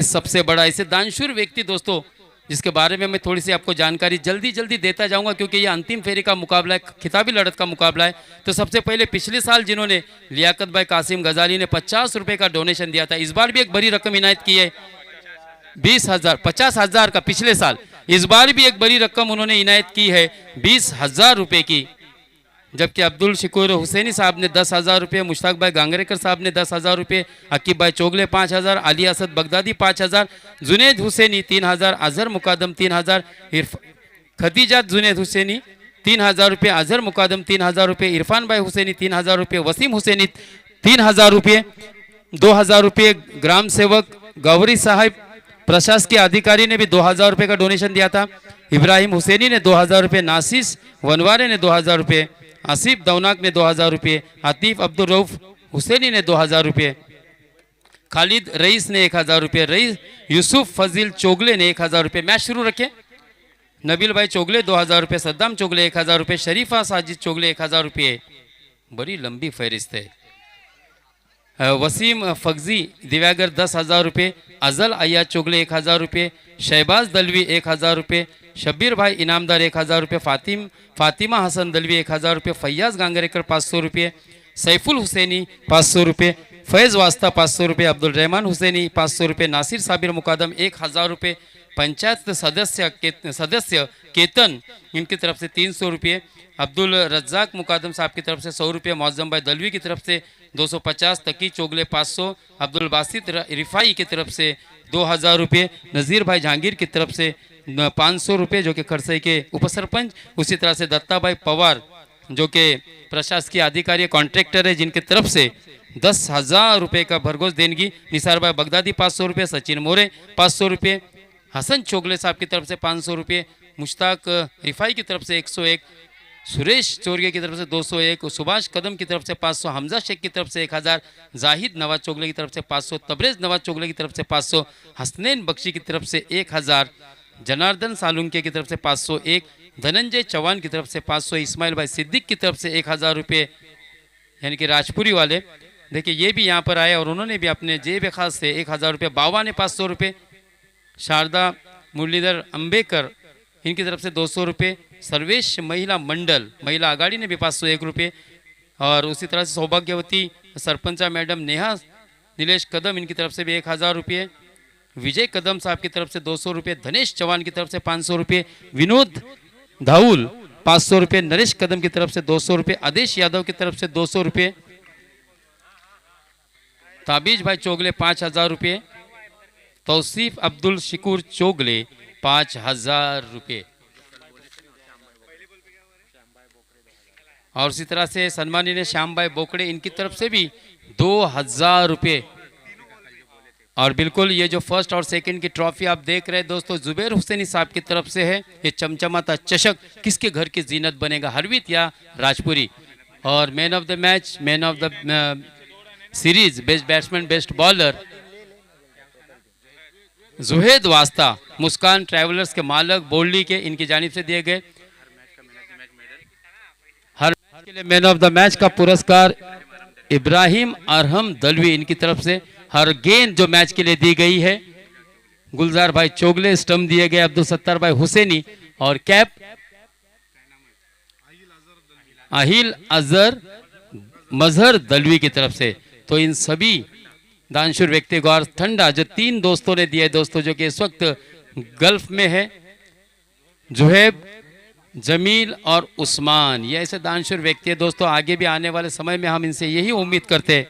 सबसे बड़ा ऐसे दानशूर व्यक्ति दोस्तों जिसके बारे में मैं थोड़ी सी आपको जानकारी जल्दी जल्दी देता जाऊंगा, क्योंकि ये अंतिम फेरी का मुकाबला है, खिताबी लड़त का मुकाबला है। तो सबसे पहले पिछले साल जिन्होंने लियाकत भाई कासिम गजाली ने 50 रुपए का डोनेशन दिया था, इस बार भी एक बड़ी रकम इनायत की है 20,000 50,000 का पिछले साल। इस बार भी एक बड़ी रकम उन्होंने इनायत की है 20,000 रुपए की। जबकि अब्दुल शिकूर हुसैनी साहब ने 10,000 रुपये, मुश्ताक भाई गांगरेकर साहब ने 10,000 रुपये, अकीब भाई चोगले 5,000, अली असद बगदादी 5,000, जुनेद हुसैनी 3,000, अजहर मुकादम 3,000, खदीजात जुनेद हुसैनी 3,000 रुपये, अजहर मुकादम 3,000 रुपये, इरफान भाई हुसैनी 3,000 रुपये, वसीम हुसैनी 3,000 रुपये, 2,000 रुपये ग्राम सेवक गौरी साहब प्रशासकीय अधिकारी ने भी 2,000 रुपये का डोनेशन दिया था, इब्राहिम हुसैनी ने 2,000 रुपये, नासिस वनवारे ने 2,000 रुपये, आसिफ दौनाक ने 2,000 रुपये, आतिफ अब्दुल रऊफ हुसैनी ने 2,000 रुपये, खालिद रईस ने 1,000 रुपये, रईस यूसुफ फजील चोगले ने 1,000 रुपये। मैच शुरू रखे। नबील भाई चोगले 2,000 रुपये, सद्दाम चोगले 1,000 रुपये, शरीफा साजिद चोगले 1,000 रुपये। बड़ी लंबी फहरिस्त है। वसीम फगजी दिव्यागर 10,000 रुपये, अजल अय्या चोगले 1,000 रुपये, शहबाज दलवी 1,000 रुपये, शब्बीर भाई इनामदार 1,000 रुपये, फातिमा हसन दलवी 1,000 रुपये, फैयाज गांगरेकर 500 रुपये, सैफुल हुसैनी 500 रुपये, फैज़ वास्ता 500 रुपये, अब्दुल रहमान हुसैनी 500 रुपये, नासिर साबिर मुकादम 1,000 रुपये, पंचायत सदस्य केतन इनकी तरफ से 300 रुपये, अब्दुल रज्जाक मुकादम साहब की तरफ से 100 रुपये, मौज़म भाई दलवी की तरफ से 250, तकी चोगले 500, अब्दुल बासित रिफाई की तरफ से 2,000 रुपये, नज़ीर भाई जहांगीर की तरफ से 500 रुपये जो कि खरसई के उपसरपंच, उसी तरह से दत्ता भाई पवार जो कि प्रशासकीय अधिकारी कॉन्ट्रैक्टर है जिनकी तरफ से 10,000 रुपये का भरघोष देनगी, निसार भाई बगदादी 500 रुपये, सचिन मोरे 500 रुपये, हसन चोगले साहब की तरफ से 500 रुपये, मुश्ताक रिफाई की तरफ से 101, सुरेश चोरिया की तरफ से 201, सुभाष कदम की तरफ से 500, हमजा शेख की तरफ से 1,000, जाहिद नवाज चोगले की तरफ से 500, तबरेज नवाज चोगले की तरफ से 500, हसनैन बख्शी की तरफ से 1,000, जनार्दन सालुंके की तरफ से 501, धनंजय चौहान की तरफ से 500, इस्माइल भाई सिद्दीक की तरफ से 1,000 रुपये, यानी कि राजपुरी वाले। देखिए ये भी यहाँ पर आए और उन्होंने भी अपने जेब खास से 1,000 रुपये, बाबा ने 500 रुपये, शारदा मुरलीधर अंबेकर इनकी तरफ से 200 रुपये, सर्वेश महिला मंडल महिला आघाड़ी ने भी 501 रुपये, और उसी तरह से सौभाग्यवती सरपंचा मैडम नेहा नीलेश कदम इनकी तरफ से भी 1,000 रुपये, विजय कदम साहब की तरफ से 200 रुपये, धनेश चौहान की तरफ से 500 रुपये, विनोद धाउल 500 रुपये, नरेश कदम की तरफ से 200 रुपये, आदेश यादव की तरफ से 200 रुपये, ताबीज भाई चोगले 5,000 रुपये, तौसीफ अब्दुल शिकूर चोगले 5,000 रुपये, और उसी तरह से सम्मानीय श्याम भाई बोकड़े इनकी तरफ से भी 2,000 रुपये। और बिल्कुल ये जो फर्स्ट और सेकंड की ट्रॉफी आप देख रहे हैं दोस्तों, जुबैर हुसैनी साहब की तरफ से है। ये चमचमाता चषक किसके घर की जीनत बनेगा, हरवीत या राजपुरी। और man of the match, man of the series, best batsman, best bowler जुहेद वास्ता मुस्कान ट्रैवलर्स के मालक बोल्डी के इनकी जानिब से दिए गए। हर मैच के लिए मैन ऑफ द मैच का पुरस्कार इब्राहिम अरहम दलवी इनकी तरफ से, हर गेंद जो मैच के लिए दी गई है गुलजार भाई चोगले, स्टंप दिए गए अब्दुल सत्तार भाई हुसैनी, और कैप अहिल अजहर मजहर दलवी की तरफ से। तो इन सभी दानशूर व्यक्ति को और ठंडा जो 3 दोस्तों ने दिया है दोस्तों, जो कि इस वक्त गल्फ में है, जुहेब, जमील और उस्मान, ये ऐसे दानशूर व्यक्ति है दोस्तों। आगे भी आने वाले समय में हम इनसे यही उम्मीद करते हैं।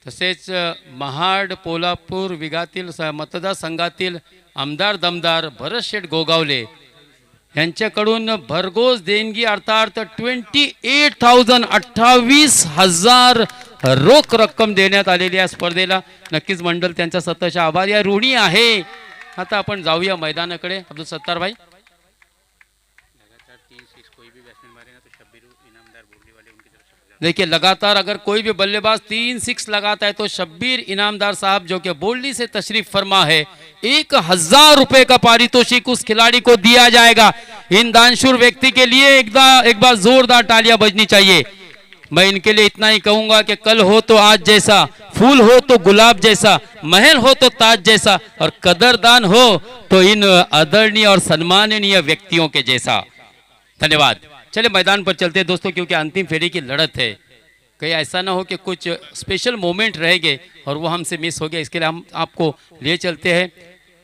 तसेच महाड पोलापूर विभागातील मतदारसंघातील आमदार दमदार भरत शेठ गोगावले यांच्याकडून भरघोस देणगी अर्थात 28,000 रोख रक्कम देण्यात आलेली आहे स्पर्धेला। नक्कीच मंडळ त्यांचा सतत आभारी आहे, ऋणी आहे। आता आपण जाऊया मैदानाकडे। अब्दुल सत्तार भाई, देखिए लगातार अगर कोई भी बल्लेबाज 3 6 लगाता है तो शब्बीर इनामदार साहब जो कि बोल्डी से तशरीफ फरमा है, 1,000 रुपए का पारितोषिक उस खिलाड़ी को दिया जाएगा। इन दानशूर व्यक्ति के लिए एक बार जोरदार तालियां बजनी चाहिए। मैं इनके लिए इतना ही कहूंगा कि कल हो तो आज जैसा, फूल हो तो गुलाब जैसा, महल हो तो ताज जैसा, और कदरदान हो तो इन आदरणीय और सम्माननीय व्यक्तियों के जैसा। धन्यवाद। चले मैदान पर चलते हैं दोस्तों, क्योंकि अंतिम फेरी की लड़त है। कहीं ऐसा ना हो कि कुछ स्पेशल मोमेंट रह गए और वो हमसे मिस हो गया। इसके लिए हम आपको ले चलते हैं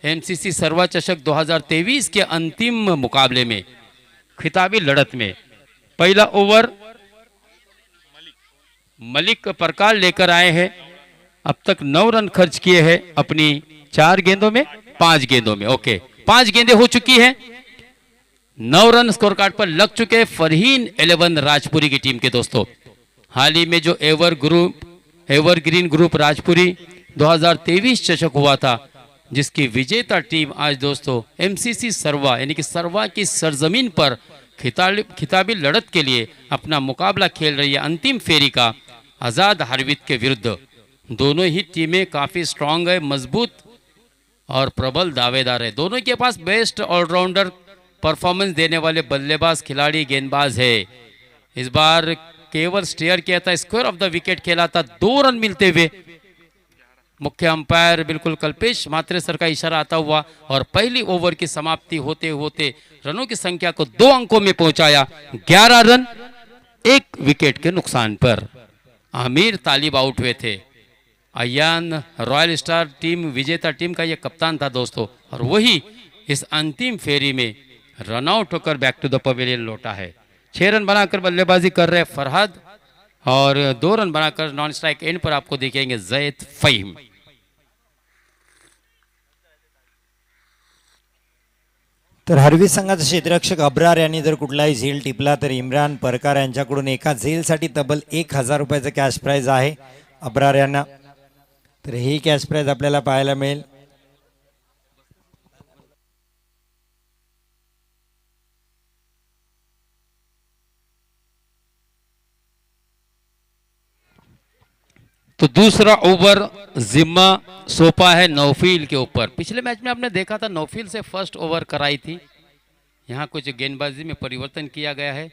एमसीसी सर्वा चषक 2023 के अंतिम मुकाबले में, खिताबी लड़त में। पहला ओवर मलिक प्रकार लेकर आए हैं। अब तक 9 रन खर्च किए हैं अपनी 4 गेंदों में, 5 गेंदों में। ओके, 5 गेंदें हो चुकी हैं, 9 रन स्कोर कार्ड पर लग चुके हैं फरहीन 11 राजपुरी की टीम के दोस्तों। हाल ही में जो एवरग्रीन ग्रुप राजपुरी 2023 चषक हुआ था, जिसकी विजेता टीम आज दोस्तों एमसीसी सर्वा यानी कि सर्वा की सरजमीन पर खिताबी लड़त के लिए अपना मुकाबला खेल रही है अंतिम फेरी का आज़ाद हार्वित के विरुद्ध। दोनों ही टीमें काफ़ी स्ट्रांग है, मजबूत और प्रबल दावेदार है। दोनों के पास बेस्ट ऑलराउंडर परफॉर्मेंस देने वाले बल्लेबाज खिलाड़ी गेंदबाज है। इस बार केवल स्टेयर किया था, स्क्वायर ऑफ द विकेट खेला था, 2 रन मिलते हुए मुख्य अंपायर बिल्कुल कल्पेश मात्रे सर का इशारा आता हुआ और पहली ओवर की समाप्ति होते होते रनों की संख्या को 2 अंकों में पहुंचाया। 11 रन 1 विकेट के नुकसान पर आमिर तालिब आउट हुए थे। अयान रॉयल स्टार टीम विजेता टीम का यह कप्तान था दोस्तों, और वही इस अंतिम फेरी में रनआउट होकर बैक टू द पवेलियन लौटा है। 6 रन बनाकर बल्लेबाजी कर रहे फरहाद और 2 रन बनाकर नॉन स्ट्राइक एंड पर आपको दिखेंगे जैद फहीम। तर हरवी संघाचा क्षेत्ररक्षक अब्रार यांनी जर कुठलाही झेल टिपला तर इम्रान परकार यांच्याकडून एका झेलसाठी तब्बल 1000 रुपयाचं कॅश प्राइज आहे अब्रार यांना। तर ही कॅश प्राइज आपल्याला पाहायला मिळेल। तो दूसरा ओवर जिम्मा सोपा है नौफील के ऊपर। पिछले मैच में आपने देखा था नौफील से फर्स्ट ओवर कराई थी, यहाँ कुछ गेंदबाजी में परिवर्तन किया गया है,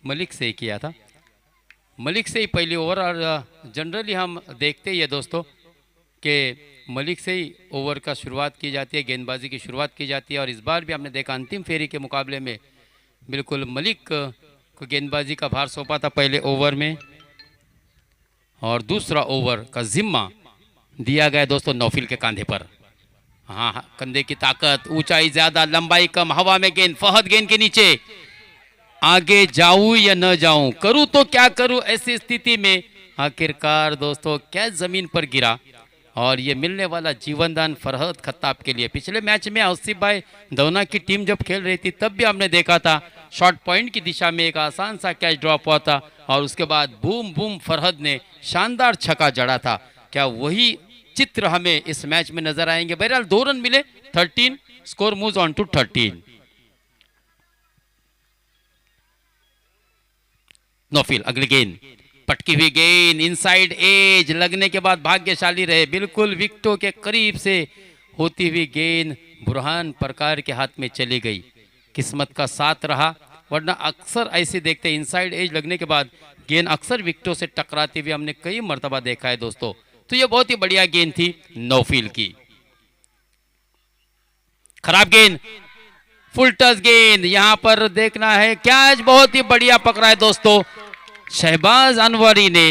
मलिक से ही किया था, मलिक से ही पहली ओवर। और जनरली हम देखते ही है दोस्तों कि मलिक से ही ओवर का शुरुआत की जाती है, गेंदबाजी की शुरुआत की जाती है। और इस बार भी हमने देखा अंतिम फेरी के मुकाबले में बिल्कुल मलिक को गेंदबाजी का भार सौंपा था पहले ओवर में, और दूसरा ओवर का जिम्मा दिया गया दोस्तों नौफील के कंधे पर। हाँ, कंधे की ताकत, ऊंचाई ज्यादा, लंबाई कम, हवा में गेंद, फहद गेंद के नीचे, आगे जाऊं या न जाऊं, करूं तो क्या करूं, ऐसी स्थिति में आखिरकार दोस्तों क्या जमीन पर गिरा। और ये मिलने वाला जीवनदान फरहद खत्ताब के लिए। पिछले मैच में आसिफ भाई दौना की टीम जब खेल रही थी तब भी हमने देखा था शॉर्ट पॉइंट की दिशा में एक आसान सा कैच ड्रॉप हुआ था और उसके बाद बूम बूम फरहद ने शानदार छक्का जड़ा था। क्या वही चित्र हमें इस मैच में नजर आएंगे? बहरहाल 2 रन मिले, 13, स्कोर मूव्स ऑन टू 13। नौफील अगली गेंद, पटकी हुई गेंद, इनसाइड एज लगने के बाद भाग्यशाली रहे, बिल्कुल विकेटों के करीब से होती हुई गेंद बुरहान प्रकार के हाथ में चली गई। किस्मत का साथ रहा, वरना अक्सर ऐसे देखते इनसाइड एज लगने के बाद गेंद अक्सर विकेटों से टकराती हुई हमने कई मर्तबा देखा है दोस्तों। तो ये बहुत ही बढ़िया गेंद थी नौफील की। खराब गेंद, फुल टच गेंद, यहां पर देखना है कैच बहुत ही बढ़िया पकड़ा है दोस्तों शहबाज अनवरी ने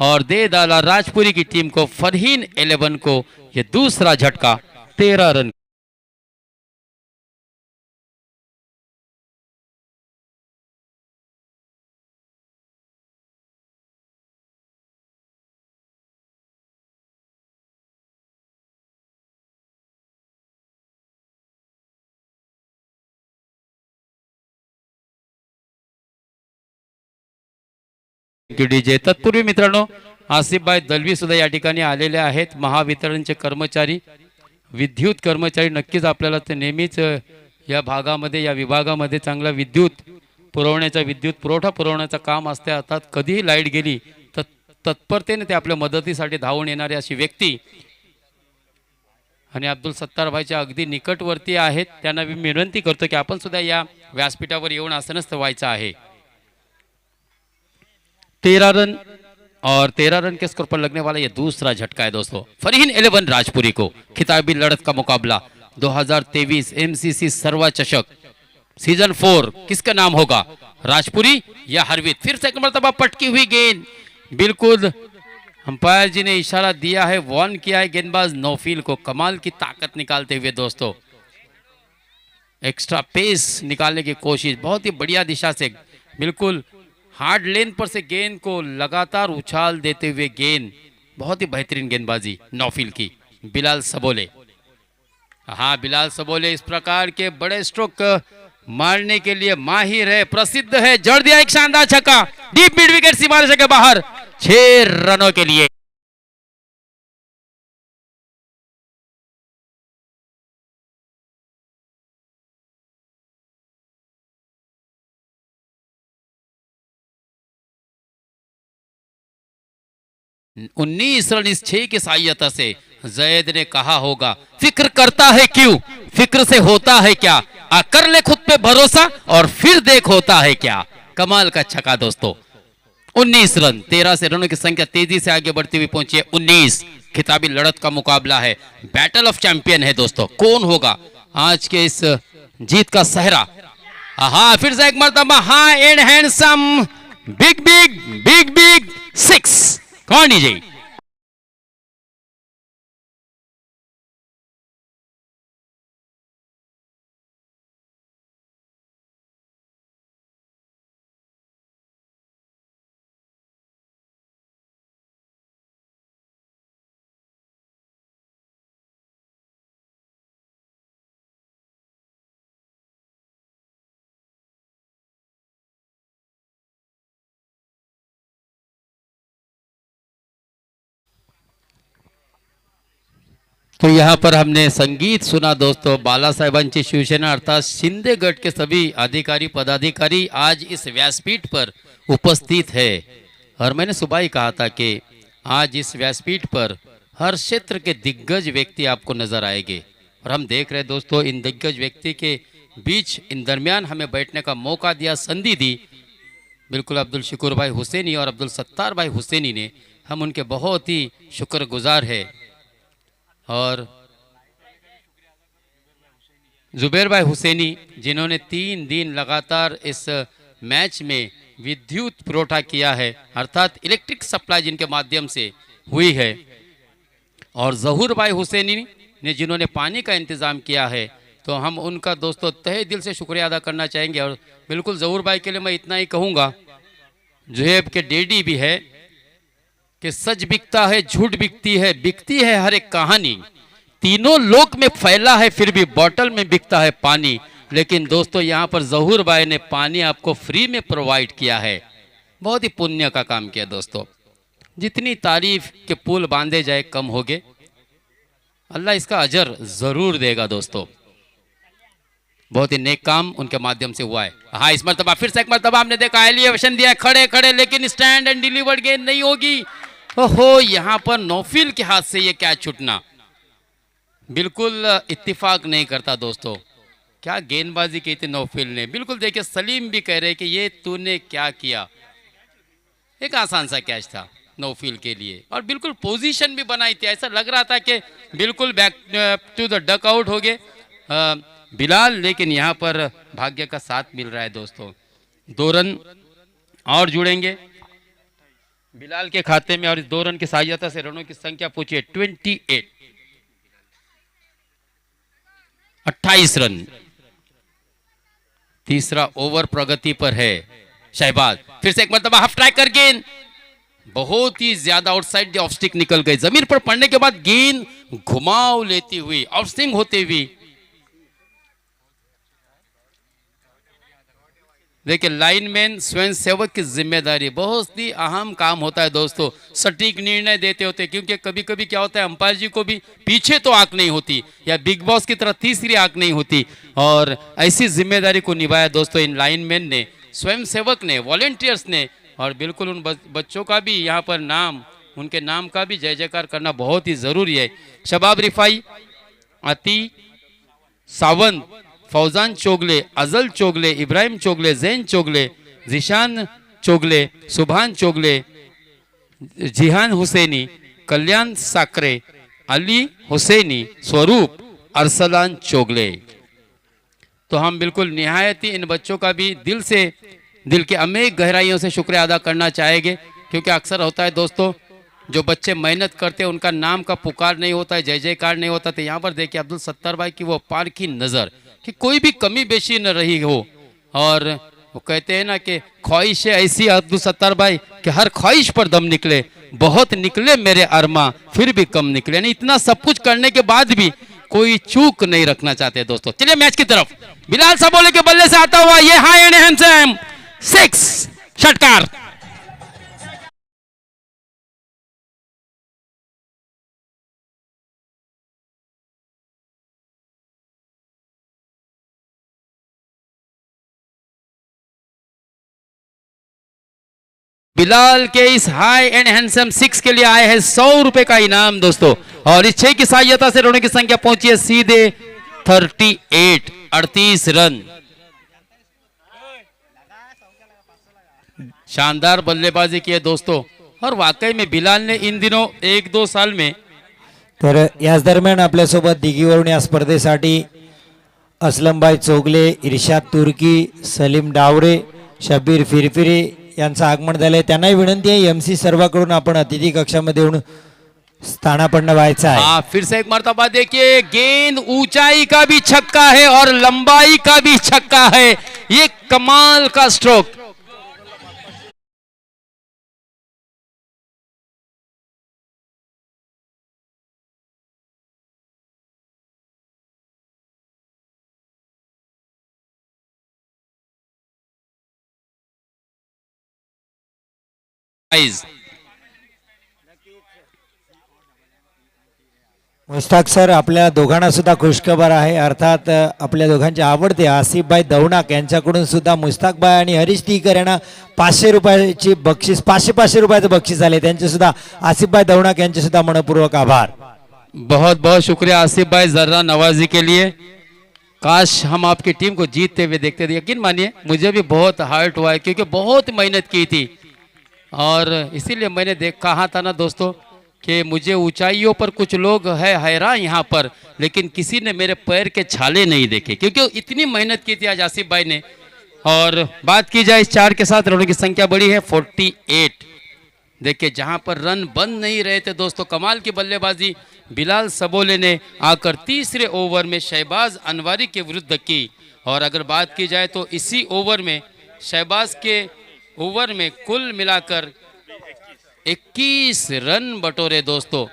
और दे डाला राजपुरी की टीम को, फरहीन 11 को ये दूसरा झटका 13 रन। डीजे तत्पूर्वी मित्रांनो आसिफभाई दलवी सुद्धा या ठिकाणी आलेले आहेत। महावितरणचे कर्मचारी, विद्युत कर्मचारी, नक्कीच आपल्याला ते नेहमीच या भागामध्ये या विभागामध्ये चांगला विद्युत पुरवठा पुरवण्याचं काम असते। अर्थात कधीही लाईट गेली तर तत्परतेने ते आपल्या मदतीसाठी धावून येणारे अशी व्यक्ती आणि अब्दुल सत्तार भाईच्या अगदी निकटवर्ती आहेत. त्यांना मी विनंती करतो की आपण सुद्धा या व्यासपीठावर येऊन आसनस्थ व्हायचं आहे. 13 रन और 13 रन के स्कोर पर लगने वाला ये दूसरा झटका है दोस्तों. फरहीन 11 राजपुरी को खिताबी लड़त का मुकाबला 2023 एमसीसी सर्वा चषक सीजन 4 किसका नाम होगा, राजपुरी या हरवीत. फिर से एक मरतबा पटकी हुई गेंद, बिल्कुल अंपायर जी ने इशारा दिया है, वॉर्न किया है गेंदबाज नौफील को. कमाल की ताकत निकालते हुए दोस्तों एक्स्ट्रा पेस निकालने की कोशिश, बहुत ही बढ़िया दिशा से, बिल्कुल हार्ड लेन पर से गेंद को लगातार उछाल देते हुए गेंद, बहुत ही बेहतरीन गेंदबाजी नौफील की. बिलाल सबोले, हाँ बिलाल सबोले इस प्रकार के बड़े स्ट्रोक मारने के लिए माहिर है, प्रसिद्ध है. जड़ दिया एक शानदार छक्का, डीप मिड विकेट सीमारेखा के बाहर, 6 रनों के लिए. उन्नीस रन इस 6 की सहायता से. जैद ने कहा होगा फिक्र करता है क्यों, फिक्र से होता है क्या, कर ले खुद पे भरोसा और फिर देख होता है क्या. कमाल का छक्का दोस्तों. 19 रन, 13 से रनों की संख्या तेजी से आगे बढ़ती हुई पहुंची है 19. खिताबी लड़त का मुकाबला है, बैटल ऑफ चैंपियन है दोस्तों. कौन होगा आज के इस जीत का सहरा. हाँ फिर से एक मरतबा, हाँ end handsome, big big big big 6. कौन डीजे. तो यहाँ पर हमने संगीत सुना दोस्तों. बाला साहेबांची शिवसेना अर्थात शिंदे गट के सभी अधिकारी पदाधिकारी आज इस व्यासपीठ पर उपस्थित है. और मैंने सुबह ही कहा था कि आज इस व्यासपीठ पर हर क्षेत्र के दिग्गज व्यक्ति आपको नजर आएंगे. और हम देख रहे दोस्तों इन दिग्गज व्यक्ति के बीच इन दरमियान हमें बैठने का मौका दिया, संधि दी, बिल्कुल अब्दुल शकूर भाई हुसैनी और अब्दुल सत्तार भाई हुसैनी ने. हम उनके बहुत ही शुक्रगुजार है. और जुबैर भाई हुसैनी जिन्होंने 3 दिन लगातार इस मैच में विद्युत पुरवठा किया है, अर्थात इलेक्ट्रिक सप्लाई जिनके माध्यम से हुई है. और जहूर भाई हुसैनी ने जिन्होंने पानी का इंतज़ाम किया है, तो हम उनका दोस्तों तहे दिल से शुक्रिया अदा करना चाहेंगे. और बिल्कुल जहूर भाई के लिए मैं इतना ही कहूँगा, जुहेब के डेडी भी है कि सच बिकता है, झूठ बिकती है हर एक कहानी, तीनों लोक में फैला है फिर भी बॉटल में बिकता है पानी. लेकिन दोस्तों यहाँ पर जहूर भाई ने पानी आपको फ्री में प्रोवाइड किया है, बहुत ही पुण्य का काम किया दोस्तों. जितनी तारीफ के पुल बांधे जाए कम होगे, अल्लाह इसका अजर जरूर देगा दोस्तों. बहुत ही नेक काम उनके माध्यम से हुआ है. हाँ इस मरतबा फिर से एक मरतबा हमने देखा एलिवेशन दिया खड़े खड़े, लेकिन स्टैंड एंड डिलीवर्ड गेंद नहीं होगी. ओहो यहाँ पर नौफील के हाथ से ये कैच छूटना बिल्कुल इत्तिफाक नहीं करता दोस्तों. क्या गेंदबाजी की थी नौफील ने, बिल्कुल देखिए सलीम भी कह रहे कि ये तूने क्या किया. एक आसान सा कैच था नौफील के लिए और बिल्कुल पोजीशन भी बनाई थी. ऐसा लग रहा था कि बिल्कुल back to the duck out हो गए बिलाल, लेकिन यहाँ पर भाग्य का साथ मिल रहा है दोस्तों. 2 रन और जुड़ेंगे बिलाल के खाते में और इस 2 रन की सहायता से रनों की संख्या पूछिए 28. 28 रन. तीसरा ओवर प्रगति पर है शहबाज. फिर से एक मरतबा हाफ ट्राई कर गेंद, बहुत ही ज्यादा आउटसाइड द ऑफ स्टिक निकल गई. जमीन पर पड़ने के बाद गेंद घुमाव लेती हुई आउट स्विंग होते हुई. देखिए लाइनमैन स्वयं सेवक की जिम्मेदारी बहुत ही अहम काम होता है दोस्तों. सटीक निर्णय देते होते, क्योंकि कभी कभी क्या होता है अंपायर जी को भी पीछे तो आंख नहीं होती या बिग बॉस की तरह तीसरी आंख नहीं होती. और ऐसी जिम्मेदारी को निभाया दोस्तों इन लाइनमैन ने, स्वयं सेवक ने, वॉलेंटियर्स ने. और बिल्कुल उन बच्चों का भी यहाँ पर नाम, उनके नाम का भी जय जयकार करना बहुत ही ज़रूरी है. शबाब रिफाई अति सावंत, फौजान चोगले, अजल चोगले, इब्राहिम चोगले, जैन चोगले, जिशान चोगले, सुभान चोगले, जिहान हुसैनी, कल्याण साकरे, अली हुसैनी, स्वरूप, अरसलान चोगले। तो हम बिल्कुल निहायत ही इन बच्चों का भी दिल के अनेक गहराइयों से शुक्रिया अदा करना चाहेंगे, क्योंकि अक्सर होता है दोस्तों, जो बच्चे मेहनत करते हैं उनका नाम का पुकार नहीं होता है, जय जयकार नहीं होता। तो यहाँ पर देखिए अब्दुल सत्तार भाई की वो पार की नज़र कि कोई भी कमी बेशी न रही हो। और वो कहते हैं ना कि ख्वाहिश ऐसी अब्दुल सत्तार भाई कि हर ख्वाहिश पर दम निकले, बहुत निकले मेरे अरमा फिर भी कम निकले। यानी इतना सब कुछ करने के बाद भी कोई चूक नहीं रखना चाहते दोस्तों। चलिए मैच की तरफ, बिलाल सबोले के बल्ले से आता हुआ ये हाई एंड हैंडसम 6 षटकार। बिलाल के इस हाई एंड हैंडसम 6 के लिए आए हैं 100 रुपए का इनाम दोस्तों। और इस 6 की सहायता से रनों की संख्या पहुंची है सीधे 38 रन। शानदार बल्लेबाजी की है दोस्तों। और वाकई में बिलाल ने इन दिनों 1-2 साल में तर याच दरम्यान आपल्यासोबत दिघीवरून या स्पर्धेसाठी असलमभाई चोगले, इर्शाद तुर्की, सलीम डावरे, शब्बीर फिरफिरे यांचं आगमन झालंय। त्यांनाही विनंती आहे एमसी सर्वांकडून आपण अतिथी कक्षामध्ये येऊन स्थानापन्न व्हायचं आहे। हाँ, फिर से एक मर्तबा देखिए, गेंद ऊंचाई का भी छक्का है और लंबाई का भी छक्का है। ये कमाल का स्ट्रोक। मुश्ताक सर, आपल्या दोघांना सुद्धा खुशखबर आहे। अर्थात आपल्या दोघांचे आवडते आसिफभाई दौनाक यांच्याकडून सुद्धा मुश्ताकभाई आणि हरीश टीकर यांना 500 रुपयाची बक्षीस 500 रुपयाचं बक्षीस आले। त्यांचे सुद्धा आसिफभाई दौनाक यांचे सुद्धा मनपूर्वक आभार। बहुत बहुत शुक्रिया आसिफ भाई जर्रा नवाजी के लिए। काश हम आपकी टीम को जीतते हुए देखते थे। यकीन मानिए मुझे भी बहुत हर्ट हुआ है, क्योंकि बहुत मेहनत की थी। और इसीलिए मैंने कहा था ना दोस्तों कि मुझे ऊंचाइयों पर कुछ लोग है हैरान यहाँ पर, लेकिन किसी ने मेरे पैर के छाले नहीं देखे, क्योंकि इतनी मेहनत की थी आज आसिफ भाई ने। और बात की जाए इस 4 के साथ रनों की संख्या बड़ी है 48। देखिए जहाँ पर रन बन नहीं रहे थे दोस्तों, कमाल की बल्लेबाजी बिलाल सबोले ने आकर तीसरे ओवर में शहबाज अनवारी के विरुद्ध की। और अगर बात की जाए तो इसी ओवर में शहबाज के ओवर में कुल मिलाकर 21 रन बटोरे दोस्तों।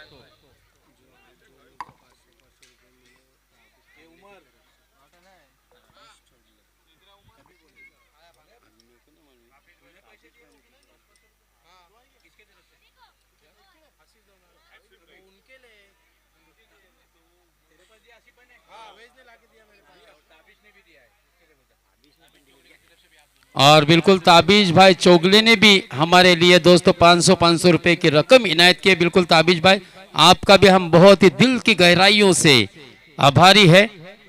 और बिल्कुल ताबिज भाई चोगले ने भी हमारे लिए दोस्तों 500 रुपए की रकम इनायत की। बिल्कुल ताबिज भाई, आपका भी हम बहुत ही दिल की गहराइयों से आभारी है।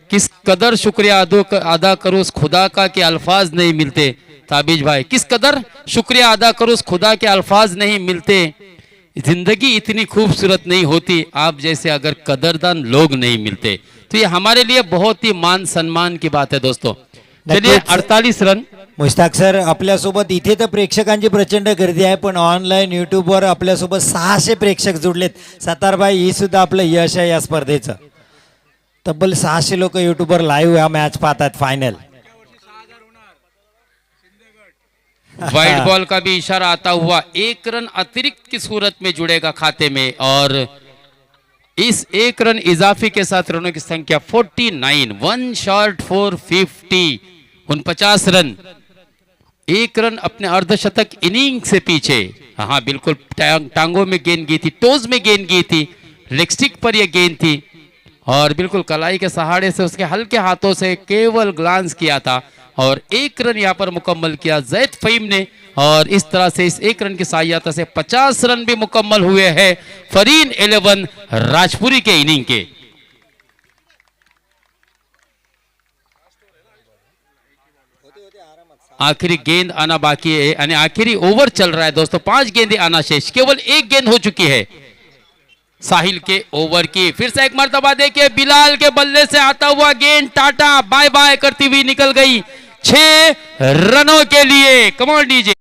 किस कदर शुक्रिया अदा करो उस खुदा का कि अल्फाज नहीं मिलते। ताबिज भाई, किस कदर शुक्रिया अदा करो उस खुदा के अल्फाज नहीं मिलते। जिंदगी इतनी खूबसूरत नहीं होती आप जैसे अगर कदरदान लोग नहीं मिलते। तो ये हमारे लिए बहुत ही मान सम्मान की बात है दोस्तों। चलिए 48 रन। मुश्ताक सर, आपल्यासोबत इथे तर प्रेक्षकांची प्रचंड गर्दी आहे, पण ऑनलाईन यूट्यूबवर आपल्यासोबत 600 प्रेक्षक जुडलेत। सत्तारभाई, ही सुद्धा आपलं यश आहे या स्पर्धेचं। तब्बल 600 लोक यूट्यूबवर लाईव्ह हा मॅच पाहतात फायनल। वाइट बॉल का भी इशारा आता हुआ 1 रन अतिरिक्त की सूरत में जुड़ेगा खाते में। और इस 1 रन इजाफी के साथ रनों की संख्या 49, 1 शॉट फॉर 50, 49 रन। 1 रन अपने अर्धशतक इनिंग से पीछे। हाँ बिल्कुल, टांगों में गेंद गई थी, टोज में गेंद गई थी, लेग स्टिक पर यह गेंद थी। और बिल्कुल कलाई के सहारे से उसके हल्के हाथों से केवल ग्लांस किया था और 1 रन यहाँ पर मुकम्मल किया जैद फहीम ने। और इस तरह से इस 1 रन की सहायता से 50 रन भी मुकम्मल हुए हैं फरीन 11 राजपुरी के इनिंग के। आखिरी गेंद आना बाकी है यानी आखिरी ओवर चल रहा है दोस्तों, 5 गेंदें आना शेष, केवल 1 गेंद हो चुकी है साहिल के ओवर की। फिर से एक मर्तबा देखिए बिलाल के बल्ले से आता हुआ गेंद टाटा बाय बाय करती हुई निकल गई 6 रनों के लिए। Come on DJ.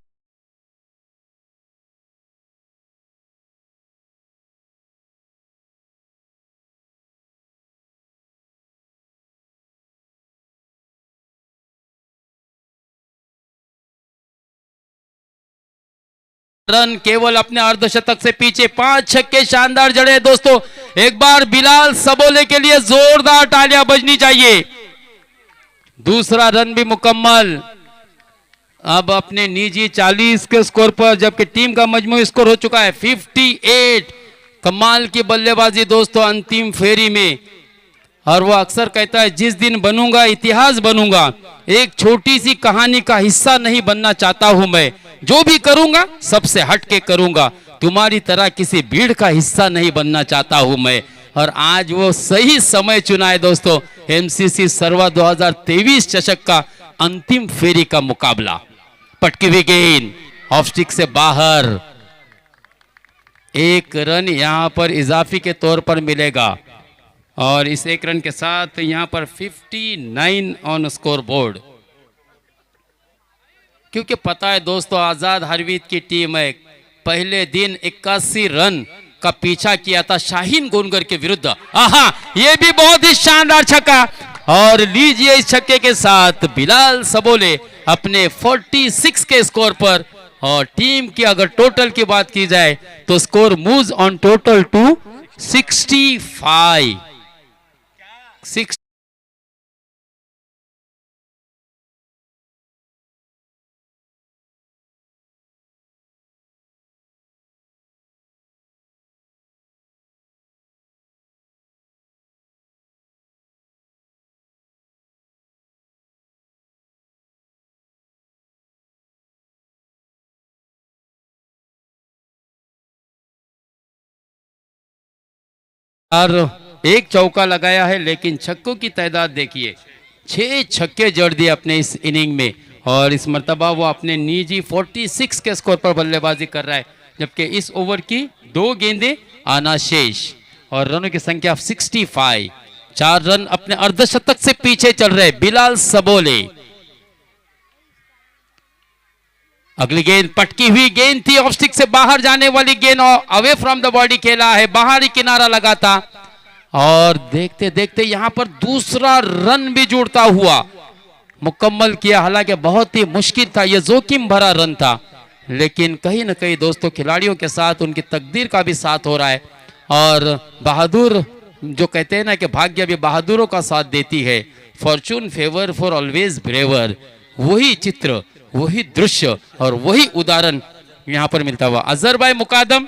रन केवल अपने अर्धशतक से पीछे, 5 छक्के शानदार जड़े दोस्तों। एक बार बिलाल सबोले के लिए जोरदार तालियां बजनी चाहिए। दूसरा रन भी मुकम्मल। अब अपने निजी 40 के स्कोर पर, जबकि टीम का मजमूई स्कोर हो चुका है 58। कमाल की बल्लेबाजी दोस्तों अंतिम फेरी में। और वो अक्सर कहता है जिस दिन बनूंगा इतिहास बनूंगा, एक छोटी सी कहानी का हिस्सा नहीं बनना चाहता हूं मैं, जो भी करूंगा सबसे हट के करूंगा, तुम्हारी तरह किसी भीड़ का हिस्सा नहीं बनना चाहता हूं मैं। और आज वो सही समय चुना है दोस्तों। एमसीसी सर्वा 2023 चषक का अंतिम फेरी का मुकाबला। पटकी हुई गेंद ऑफ स्टिक से बाहर, 1 रन यहां पर इजाफी के तौर पर मिलेगा और इस 1 रन के साथ यहां पर 59 ऑन स्कोर बोर्ड। क्योंकि पता है दोस्तों आजाद हरवीत की टीम है, पहले दिन 81 रन का पीछा किया था शाहीन गोनगर के विरुद्ध। आहा, ये भी बहुत ही शानदार छक्का। और लीजिए इस छक्के के साथ बिलाल सबोले अपने 46 के स्कोर पर। और टीम की अगर टोटल की बात की जाए तो score moves on total two 65। और 1 चौका लगाया है, लेकिन छक्कों की तादाद देखिए, 6 छक्के जड़ दिए अपने इस इनिंग में। और इस मर्तबा वो अपने निजी 46 के स्कोर पर बल्लेबाजी कर रहा है, जबकि इस ओवर की 2 गेंदें आना शेष और रनों की संख्या 65। 4 रन अपने अर्धशतक से पीछे चल रहे बिलाल सबोले। अगली गेंद पटकी हुई गेंद थी, ऑफ स्टिक से बाहर जाने वाली गेंद, अवे फ्रॉम द बॉडी खेला है, बाहरी किनारा लगा था। और देखते देखते यहां पर दूसरा रन भी जुड़ता हुआ मुकम्मल किया। हालांकि बहुत ही मुश्किल था, यह जोखिम भरा रन था, लेकिन कहीं ना कहीं दोस्तों खिलाड़ियों के साथ उनकी तकदीर का भी साथ हो रहा है। और बहादुर जो कहते हैं ना कि भाग्य भी बहादुरों का साथ देती है, fortune favour for always braver, वही चित्र, वही दृश्य और वही उदाहरण यहां पर मिलता हुआ। अजहर भाई मुकादम,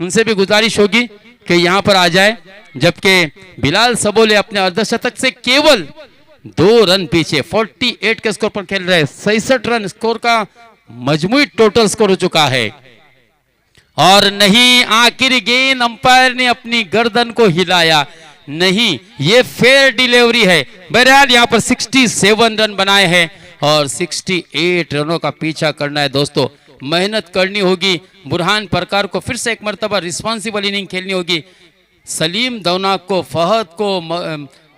उनसे भी गुजारिश होगी कि यहां पर आ जाए, जबकि बिलाल सबोले अपने अर्धशतक से केवल 2 रन पीछे 48 के स्कोर पर खेल रहे। 66 रन स्कोर का मजमूई टोटल स्कोर हो चुका है। और नहीं, आखिरी गेंद अंपायर ने अपनी गर्दन को हिलाया नहीं, ये फेयर डिलीवरी है। बहरहाल यहां पर 67 रन बनाए हैं और 68 रनों का पीछा करना है दोस्तों। मेहनत करनी होगी, बुरहान परकार को फिर से एक मर्तबा रिस्पॉन्सिबल इनिंग खेलनी होगी, सलीम दौनाक को, फहद को,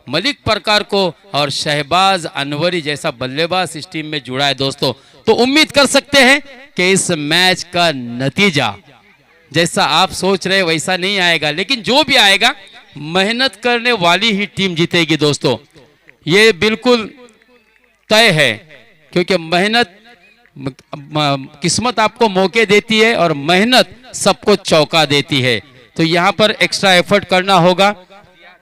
मलिक परकार को और शहबाज अनवरी जैसा बल्लेबाज इस टीम में जुड़ा है दोस्तों। तो उम्मीद कर सकते हैं कि इस मैच का नतीजा जैसा आप सोच रहे वैसा नहीं आएगा, लेकिन जो भी आएगा मेहनत करने वाली ही टीम जीतेगी दोस्तों, ये बिल्कुल तय है। क्योंकि मेहनत, किस्मत आपको मौके देती है और मेहनत सबको चौका देती है। तो यहां पर एक्स्ट्रा एफर्ट करना होगा।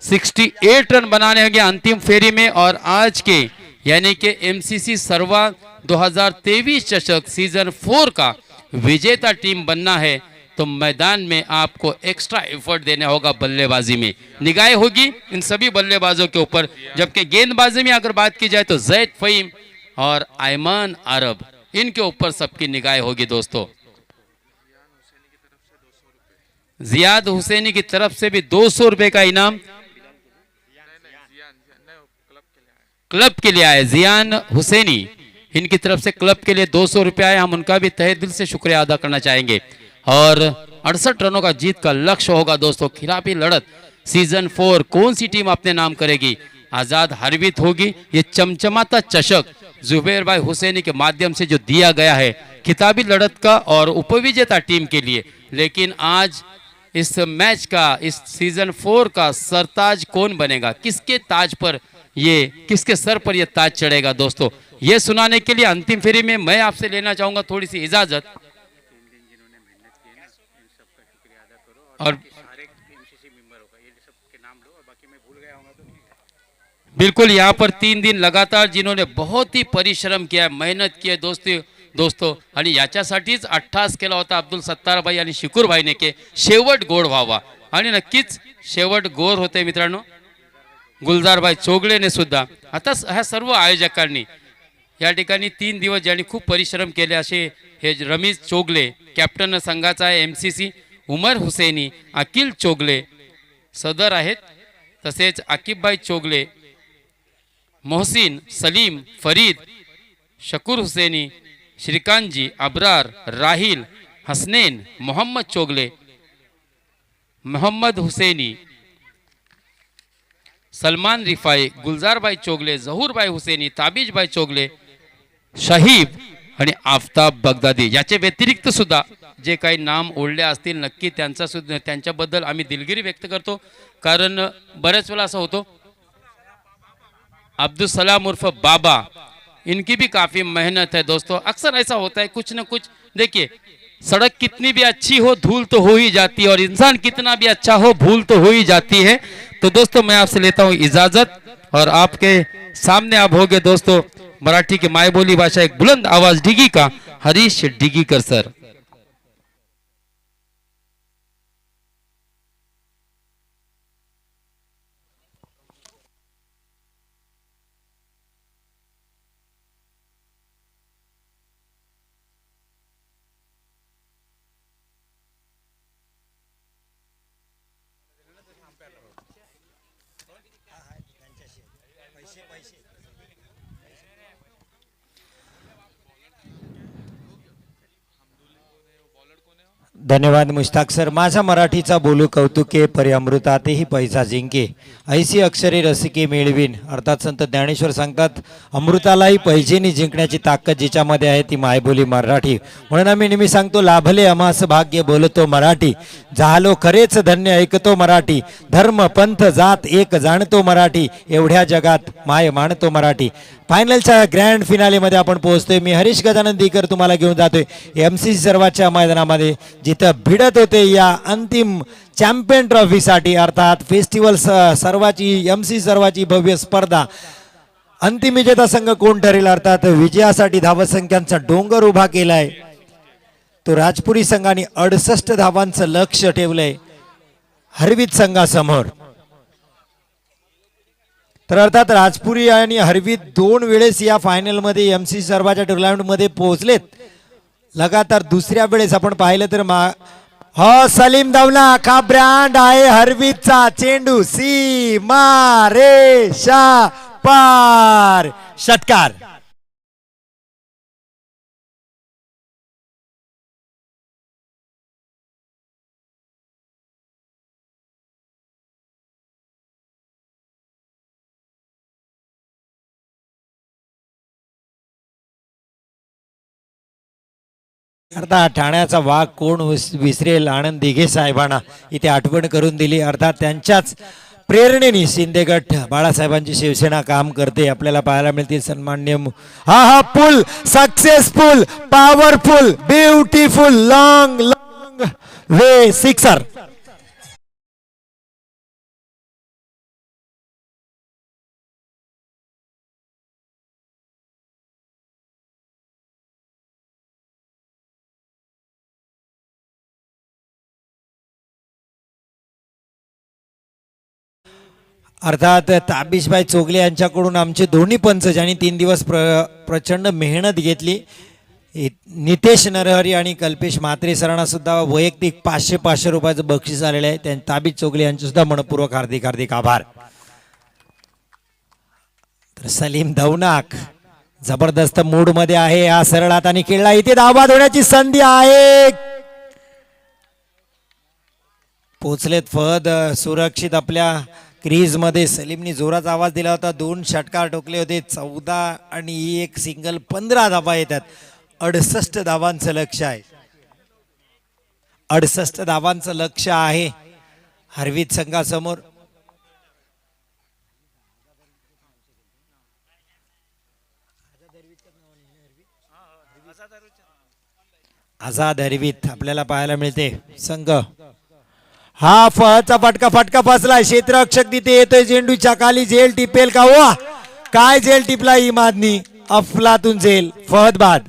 68 रन बनाने होंगे अंतिम फेरी में। और आज के यानी कि एमसीसी सर्वा 2023 चषक सीजन 4 का विजेता टीम बनना है, तो मैदान में आपको एक्स्ट्रा एफर्ट देना होगा। बल्लेबाजी में निगाहें होगी इन सभी बल्लेबाजों के ऊपर, जबकि गेंदबाजी में अगर बात की जाए तो जैद फहीम और आयमान अरब, इनके ऊपर सबकी निगाहें होगी दोस्तों। जियाद हुसैनी की तरफ से भी 200 रुपए का इनाम क्लब के लिए आए। जियान हुसैनी इनकी तरफ से क्लब के लिए 200 रुपया है, हम उनका भी तहे दिल से शुक्रिया अदा करना चाहेंगे। और 68 रनों का जीत का लक्ष्य होगा दोस्तों। खिलाफी लड़त सीजन 4 कौन सी टीम अपने नाम करेगी? आजाद हरवीत होगी, ये चमचमाता चषक जुबैर भाई हुसैनी के माध्यम से जो दिया गया है खिताबी लड़त का और उपविजेता टीम के लिए। लेकिन आज इस मैच का, इस सीजन 4 का सरताज कौन बनेगा, किसके ताज पर ये, किसके सर पर ये ताज चढ़ेगा दोस्तों, ये सुनाने के लिए अंतिम फेरी में मैं आपसे लेना चाहूंगा थोड़ी सी इजाजत। और बिल्कुल यहाँ पर 3 दिन लगातार जिन्होंने बहुत ही परिश्रम किया, मेहनत की है दोस्तों आणि याच्यासाठीच 88 केला होता अब्दुल सत्तारभाई आणि शिकूर भाईने के शेवट गोड व्हावा आणि नक्कीच शेवट गोड होते मित्रांनो। गुलजारभाई चोगलेने सुद्धा, आता ह्या सर्व आयोजकांनी या ठिकाणी 3 दिवस ज्यांनी खूप परिश्रम केले असे हे रमेश चोगले, कॅप्टन संघाचा आहे MCC, उमर हुसैनी, अकिल चोगले सदर आहेत, तसेच आकिबभाई चोगले, मोहसिन, सलीम, फरीद, शकूर हुसैनी, श्रीकांतजी, अब्रार, राहिल, हसनैन, मोहम्मद चोगले, मोहम्मद हुसैनी, सलमान रिफाई, गुलजारभाई चोगले, जहूरभाई हुसैनी, ताबिजभाई चोगले, शहीब आणि आफताब बगदादी। याचे व्यतिरिक्त सुद्धा जे काही नाम ओढले असतील नक्की त्यांचा सुद्धा, त्यांच्याबद्दल आम्ही दिलगिरी व्यक्त करतो। कारण बऱ्याच वेळा असं होतो, अब्दुल सलाम उर्फ बाबा, इनकी भी काफ़ी मेहनत है दोस्तों। अक्सर ऐसा होता है कुछ न कुछ, देखिए सड़क कितनी भी अच्छी हो धूल तो हो ही जाती है, और इंसान कितना भी अच्छा हो भूल तो हो ही जाती है। तो दोस्तों मैं आपसे लेता हूँ इजाज़त, और आपके सामने आप होगे दोस्तों मराठी की मायबोली भाषा एक बुलंद आवाज डिगी का हरीश डिगीकर सर। धन्यवाद मुश्ताक सर। माझा मराठीचा बोलू कौतुके परी अमृतातेही पैसा जिंके, ऐसी अक्षरे रसिके मिळवीन। अर्थात संत ज्ञानेश्वर सांगतात अमृतालाही पैजेनी जिंकण्याची ताकद जिच्यामध्ये आहे ती मायबोली मराठी। म्हणून आम्ही नेहमी सांगतो लाभले अमास भाग्य बोलतो मराठी, झालो खरेच धन्य ऐकतो मराठी, धर्म पंथ जात एक जाणतो मराठी, एवढ्या जगात माय मानतो मराठी। फायनलच्या ग्रँड फिनालेमध्ये आपण पोहोचतोय। मी हरीश गजानन दीकर तुम्हाला घेऊन जातोय MCC सर्वाच्या मैदानामध्ये, जिथं भिडत होते या अंतिम चॅम्पियन ट्रॉफीसाठी। अर्थात फेस्टिवल सर्वाची MCC सर्वाची भव्य स्पर्धा, अंतिम विजेता संघ कोण ठरेल, अर्थात विजयासाठी धावसंख्यांचा डोंगर उभा केलाय तो राजपुरी संघाने 68 धावांचं लक्ष ठेवलंय हरवीत संघासमोर। तर अर्थात राजपुरी आणि हरवीत 2 वेळेस या फायनल मध्ये MCC सर्वाच्या टुर्नामेंट मध्ये पोहोचलेत। लगातार दुसऱ्या वेळेस आपण पाहिलं तर सलीम दौला का ब्रँड आहे हरवीतचा, चेंडू सीमा रेषा पार, षटकार। अर्थात ठाण्याचा वाघ कोण विसरेल, आनंद दिघे साहेबांना इथे आठवण करून दिली। अर्थात त्यांच्याच प्रेरणेने शिंदेगड बाळासाहेबांची शिवसेना काम करते। आपल्याला पाहायला मिळतील सन्माननीय हा पुल successful, powerful, beautiful, long long way sixer. अर्थात ताबिशभाई चोगले यांच्याकडून आमचे दोन्ही पंच ज्यांनी 3 दिवस प्रचंड मेहनत घेतली, नितेश नरहरी आणि कल्पेश म्हात्रे सरांना सुद्धा वैयक्तिक 500 रुपयाचं बक्षीस आलेलं आहे। त्या ताबिश चोगले यांचे सुद्धा मनपूर्वक हार्दिक आभार। तर सलीम दौनाक जबरदस्त मूड मध्ये आहे, हा सरळ हाताने खेळला, इथे धावा होण्याची संधी आहे, पोचलेत फहद सुरक्षित आपल्या क्रीज मध्ये. सलीमनी जोराचा आवाज दिला होता, 2 षटकार ठोकले होते, 14 आणि एक सिंगल, 15 धावा येतात. 68 धावांचं लक्ष आहे, 68 धावांचं लक्ष आहे हरवीत संघासमोर. आझाद हरवीत आपल्याला पाहायला मिळते संघ. हा फळचा फटका फसलाय, क्षेत्ररक्षक तिथे येतोय, झेंडूच्या खाली झेल टिपेल का? वा, काय झेल टिपला इमादनी, अफलातून झेल, फहद बाद.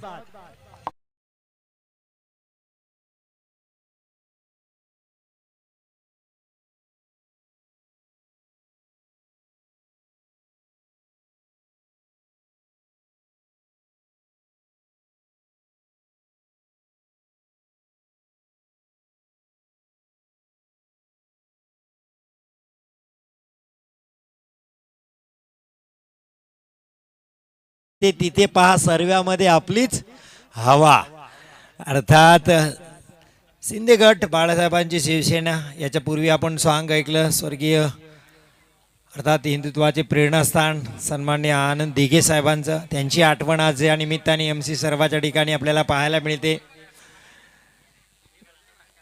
ते तिथे पहा, सर्व्यामध्ये आपलीच हवा. अर्थात शिंदे गट, बाळासाहेबांची शिवसेना, याच्यापूर्वी आपण सॉंग ऐकलं, स्वर्गीय अर्थात हिंदुत्वाचे प्रेरणास्थान सन्मान्य आनंद दिघे साहेबांचं, त्यांची आठवण आज या निमित्ताने MC सर्वाच्या ठिकाणी आपल्याला पाहायला मिळते.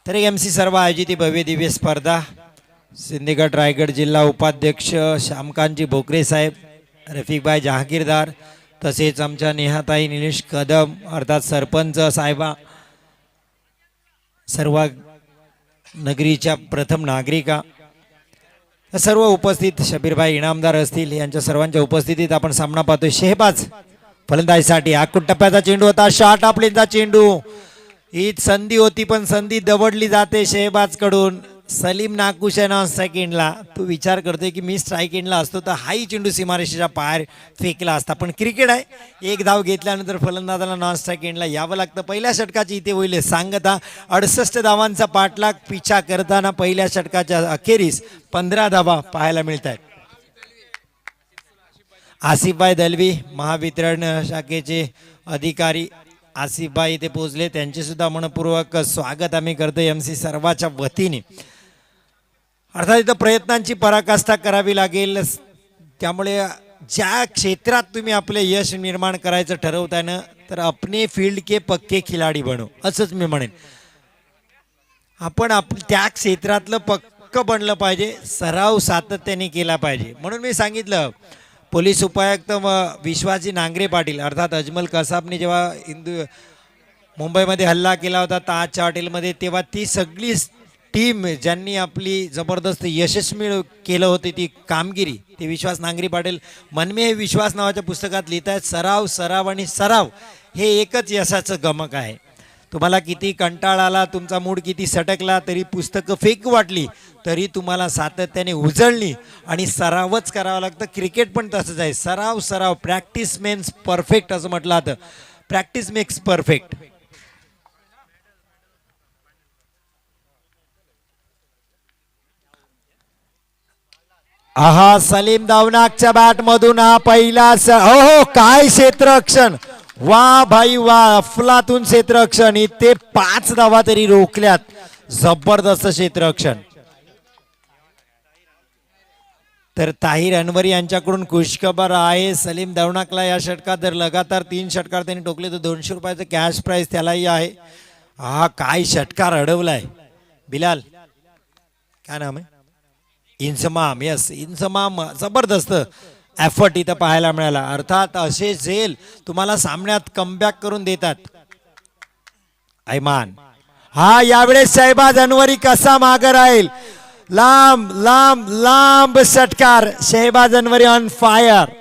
तर MC सर्व आयोजित ही भव्य दिव्य स्पर्धा सिंदीगड रायगड जिल्हा उपाध्यक्ष श्यामकांतजी भोकरे साहेब, रफिकभाई जहागीरदार, तसेच आमच्या नेहाताई निलेश कदम, अर्थात सरपंच साहेबा, सर्व नगरीच्या प्रथम नागरिका, सर्व उपस्थित, शबीरभाई इनामदार असतील, यांच्या सर्वांच्या उपस्थितीत आपण सामना पाहतोय. शेहबाज फलंदाजीसाठी, आकुट टप्प्याचा चेंडू होता, शॉट आपलीचा चेंडू, ही संधी होती पण संधी दबडली जाते शेहबाज कडून. सलीम नाकुश आहे ना सेकंडला, तू विचार करतोय की मी स्ट्राईक एंडला असतो तर हाही चेंडू सीमारेषेच्या बाहेर फेकला असता, पण क्रिकेट आहे, एक धाव घेतल्यानंतर फलंदाजाला नॉन स्ट्राईक एंडला यावं लागतं. पहिल्या षटकाची इथे होईल सांगता, 68 धावांचा पाठलाग पिछा करताना पहिल्या षटकाच्या अखेरीस 15 धावा पाहायला मिळत आहेत. आसिफभाई दलवी महावितरण शाखेचे अधिकारी आसिफभाई इथे पोहोचले, त्यांचे सुद्धा मनपूर्वक स्वागत आम्ही करतो MC सर्वाच्या वतीने. अर्थात इथं प्रयत्नांची पराकाष्ठा करावी लागेल, त्यामुळे ज्या क्षेत्रात तुम्ही आपले यश निर्माण करायचं ठरवताय ना, तर अपने फील्ड के पक्के खिलाडी बनो, असंच मी म्हणेन. आपण त्या क्षेत्रातलं पक्क बनलं पाहिजे, सराव सातत्याने केला पाहिजे. म्हणून मी सांगितलं, पोलीस उपायुक्त विश्वाजी नांगरे पाटील अर्थात अजमल कसाबने जेव्हा मुंबईमध्ये हल्ला केला होता ताजच्या हॉटेलमध्ये, तेव्हा ती सगळी टीम ज्यांनी आपली जबरदस्त यशस्वी केलं होते ती कामगिरी, ते विश्वास नांगरे पाटील मनमे हे विश्वास नावाच्या पुस्तकात लिहित आहेत. सराव सराव आणि सराव हे एकच यशाचं गमक आहे. तुम्हाला किती कंटाळा आला, तुमचा मूड किती सटकला, तरी पुस्तकं फेकू वाटली तरी तुम्हाला सातत्याने उजळणी आणि सरावच करावा लागतं. क्रिकेट पण तसंच आहे, सराव सराव, प्रॅक्टिस मेक्स परफेक्ट असं म्हटलं जातं, प्रॅक्टिस मेक्स परफेक्ट. आहा, सलीम दावनाकच्या बॅट मधून हा पहिला हो काय क्षेत्ररक्षण, वा भाई वा, अफलातून क्षेत्ररक्षण, इथे 5 धावा तरी रोखल्यात, जबरदस्त क्षेत्ररक्षण. तर ताहिर अनवरी यांच्याकडून खुशखबर आहे, सलीम दावनाकला या षटकात जर लगातार 3 षटकार त्यांनी ठोकले तर 200 रुपयाचं कॅश प्राइस त्यालाही आहे. हा काय षटकार अडवलाय, बिलाल काय नाम आहे, इंसमाम, यस इंसमाम, जबरदस्त एफर्ट इथं पाहायला मिळाला. अर्थात असे झेल तुम्हाला सामन्यात कमबॅक करून देतात. ऐमान, हा यावेळेस शहबाज अनवरी कसा मागे राहील, लांब लांब लांब षटकार, शहबाज अनवरी ऑन फायर.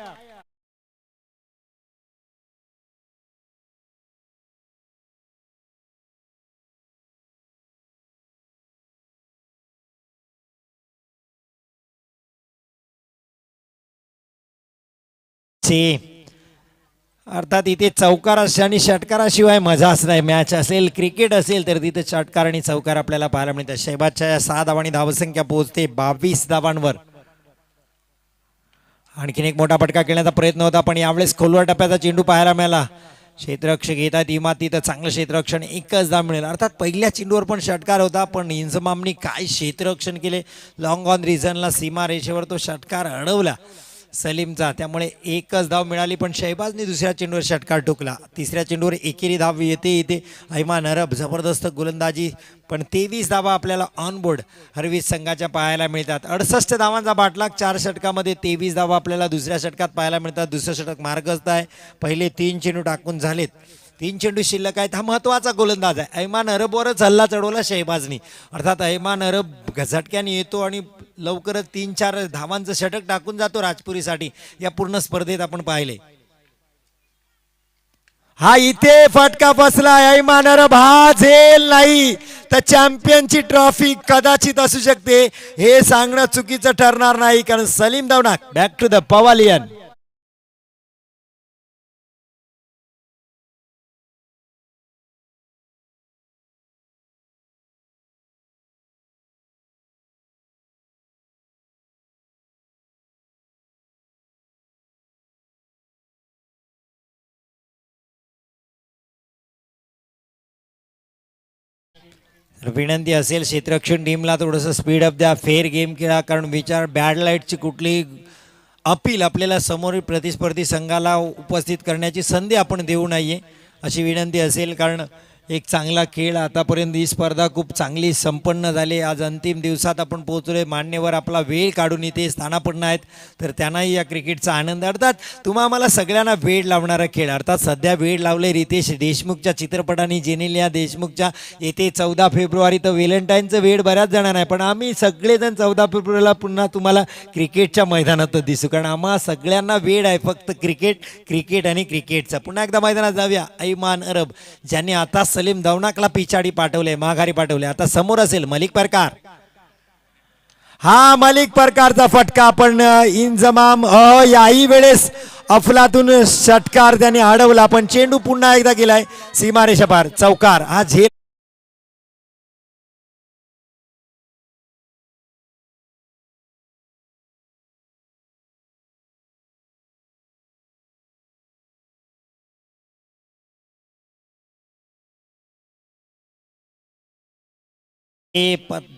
अर्थात इथे चौकार आणि षटकाराशिवाय मजाच नाही. मॅच असेल, क्रिकेट असेल तर तिथे षटकार आणि चौकार आपल्याला पाहायला मिळतात. शहबाजच्या 6 धावांनी धावसंख्या पोहोचते 22 धावांवर. आणखीन एक मोठा फटका खेळण्याचा प्रयत्न होता, पण यावेळेस खोलवर टप्प्याचा चेंडू पाहायला मिळाला. क्षेत्ररक्षक येतात इमाती तर चांगलं क्षेत्ररक्षण, एकच धाव मिळेल. अर्थात पहिल्या चेंडूवर पण षटकार होता, पण इंजमामनी काय क्षेत्ररक्षण केले. लॉंग ऑन रिझनला सीमा रेषेवर तो षटकार अडवला सलीमचा, त्यामुळे एकच धाव मिळाली. पण शहबाजने दुसऱ्या चेंडूवर षटकार ठोकला. तिसऱ्या चेंडूवर एकेरी धाव येते ऐमान अरब जबरदस्त गोलंदाजी, पण 23 धावा आपल्याला ऑन बोर्ड हरवीज संघाच्या पाहायला मिळतात. 68 धावांचा बाटलाक 4 षटकामध्ये 23 धावा आपल्याला दुसऱ्या षटकात पाहायला मिळतात. दुसरं षटक मार्गस्थ आहे. पहिले 3 चेंडू टाकून झालेत, 3 चेंडू शिल्लक आहेत. हा महत्त्वाचा गोलंदाज आहे. ऐमान अरबवरच हल्ला चढवला शहबाजनी. अर्थात ऐमान अरब झटक्याने येतो आणि लवकरच 3-4 धावांचं षटक टाकून जातो राजपुरीसाठी. या पूर्ण स्पर्धेत आपण पाहिले. हा इथे फटका बसला. ऐमान अरब हा झेल नाही तर चॅम्पियनची ट्रॉफी कदाचित असू शकते, हे सांगणं चुकीचं ठरणार नाही, कारण सलीम दवनाक बॅक टू द पवालियन. विनंती असेल क्षेत्ररक्षण टीमला थोडंसं स्पीड अप द्या, फेअर गेम खेळा, कारण विचार बॅड लाईटची कुठली अपील आपल्याला समोरील प्रतिस्पर्धी संघाला उपस्थित करण्याची संधी आपण देऊ नये अशी विनंती असेल. कारण एक चांगला खेळ आतापर्यंत ही स्पर्धा खूप चांगली संपन्न झाली. आज अंतिम दिवसात आपण पोहोचलोय. मान्यवर आपला वेळ काढून इथे स्थानापन्न आहेत, तर त्यांनाही या क्रिकेटचा आनंद. अर्थात आम्हाला सगळ्यांना वेळ लावणारा खेळ, अर्थात सध्या वेळ लावले रितेश देशमुखच्या चित्रपटाने. जेनेलिया देशमुखच्या येते 14 फेब्रुवारी तर व्हॅलेंटाईनचं वेळ बऱ्याच जणांना आहे, पण आम्ही सगळेजण 14 फेब्रुवारीला पुन्हा तुम्हाला क्रिकेटच्या मैदानातच दिसू, कारण आम्हा सगळ्यांना वेळ आहे फक्त क्रिकेट आणि क्रिकेटचा. पुन्हा एकदा मैदानात जाऊया. ऐमान अरब ज्यांनी आता सलीम दवनाकला पिछाडी पाठवले, माघारी पाठवले. आता समोर असेल मलिक परकार. हा मलिक परकारचा फटका, पण इंजमाम याही वेळेस अफलातून षटकार त्याने अडवला, पण चेंडू पुन्हा एकदा गेलाय सीमारेषा पार. चौकार. हा झेल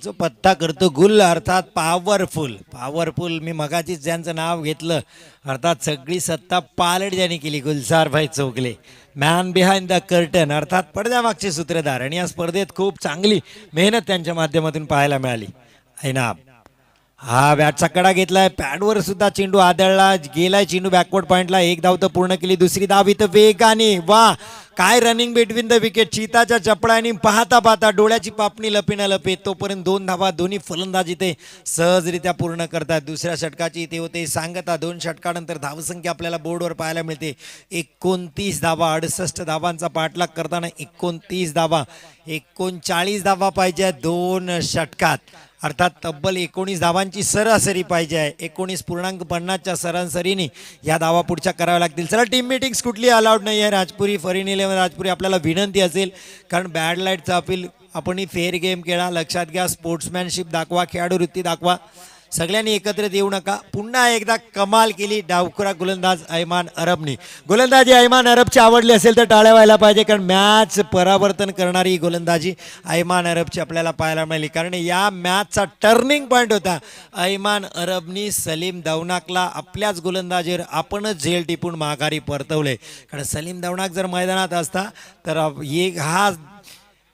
जो पत्ता करतो गुल, अर्थात पॉवरफुल. मी मगाचीच ज्यांचं नाव घेतलं, अर्थात सगळी सत्ता पालट ज्याने केली, गुलजारभाई Chaugle, man behind the curtain, अर्थात पडद्यामागचे सूत्रधार. आणि या स्पर्धेत खूप चांगली मेहनत त्यांच्या माध्यमातून पाहायला मिळाली. ऐनाब हा बॅटचा कडा घेतलाय, पॅडवर सुद्धा चेंडू आदळला गेलाय. चेंडू बॅकवर्ड पॉइंटला. एक धाव तर पूर्ण केली. दुसरी धाव इथं वेगाने. वा काय रनिंग बिटवीन द विकेट. चीताच्या चपळाने पाहता डोळ्याची पापणी लपे तोपर्यंत 2 धावा दोन्ही फलंदाज इथे सहजरित्या पूर्ण करतात. दुसऱ्या षटकाची इथे होते सांगता. 2 षटकानंतर धावसंख्या आपल्याला बोर्डवर पाहायला मिळते 29 धावा. 68 धावांचा पाठलाग करताना 29 धावा. 39 धावा पाहिजे 2 षटकात, अर्थात तब्बल 19 धावांची सरासरी पाहिजे आहे. 19.50च्या सरासरीने या धावा पुढच्या कराव्या लागतील. चला टीम मीटिंग्स कुठली अलाउड नाही आहे. राजपुरी फरीन 11 राजपुरी आपल्याला विनंती असेल, कारण बॅड लाईटचा अपील आपण फेअर गेम खेळा, लक्षात घ्या. स्पोर्ट्समॅनशिप दाखवा, खेळाडू वृत्ती दाखवा. सगळ्यांनी एकत्रित येऊ नका. पुन्हा एकदा कमाल केली डावखुरा गोलंदाज ऐमान अरबनी. गोलंदाजी ऐमान अरबची आवडली असेल तर टाळ्या व्हायला पाहिजे, कारण मॅच परावर्तन करणारी गोलंदाजी ऐमान अरबची आपल्याला पाहायला मिळाली. कारण या मॅचचा टर्निंग पॉईंट होता. ऐमान अरबनी सलीम दवनाकला आपल्याच गोलंदाजीवर आपणच झेल टिपून माघारी परतवले. कारण सलीम दवनाक जर मैदानात असता तर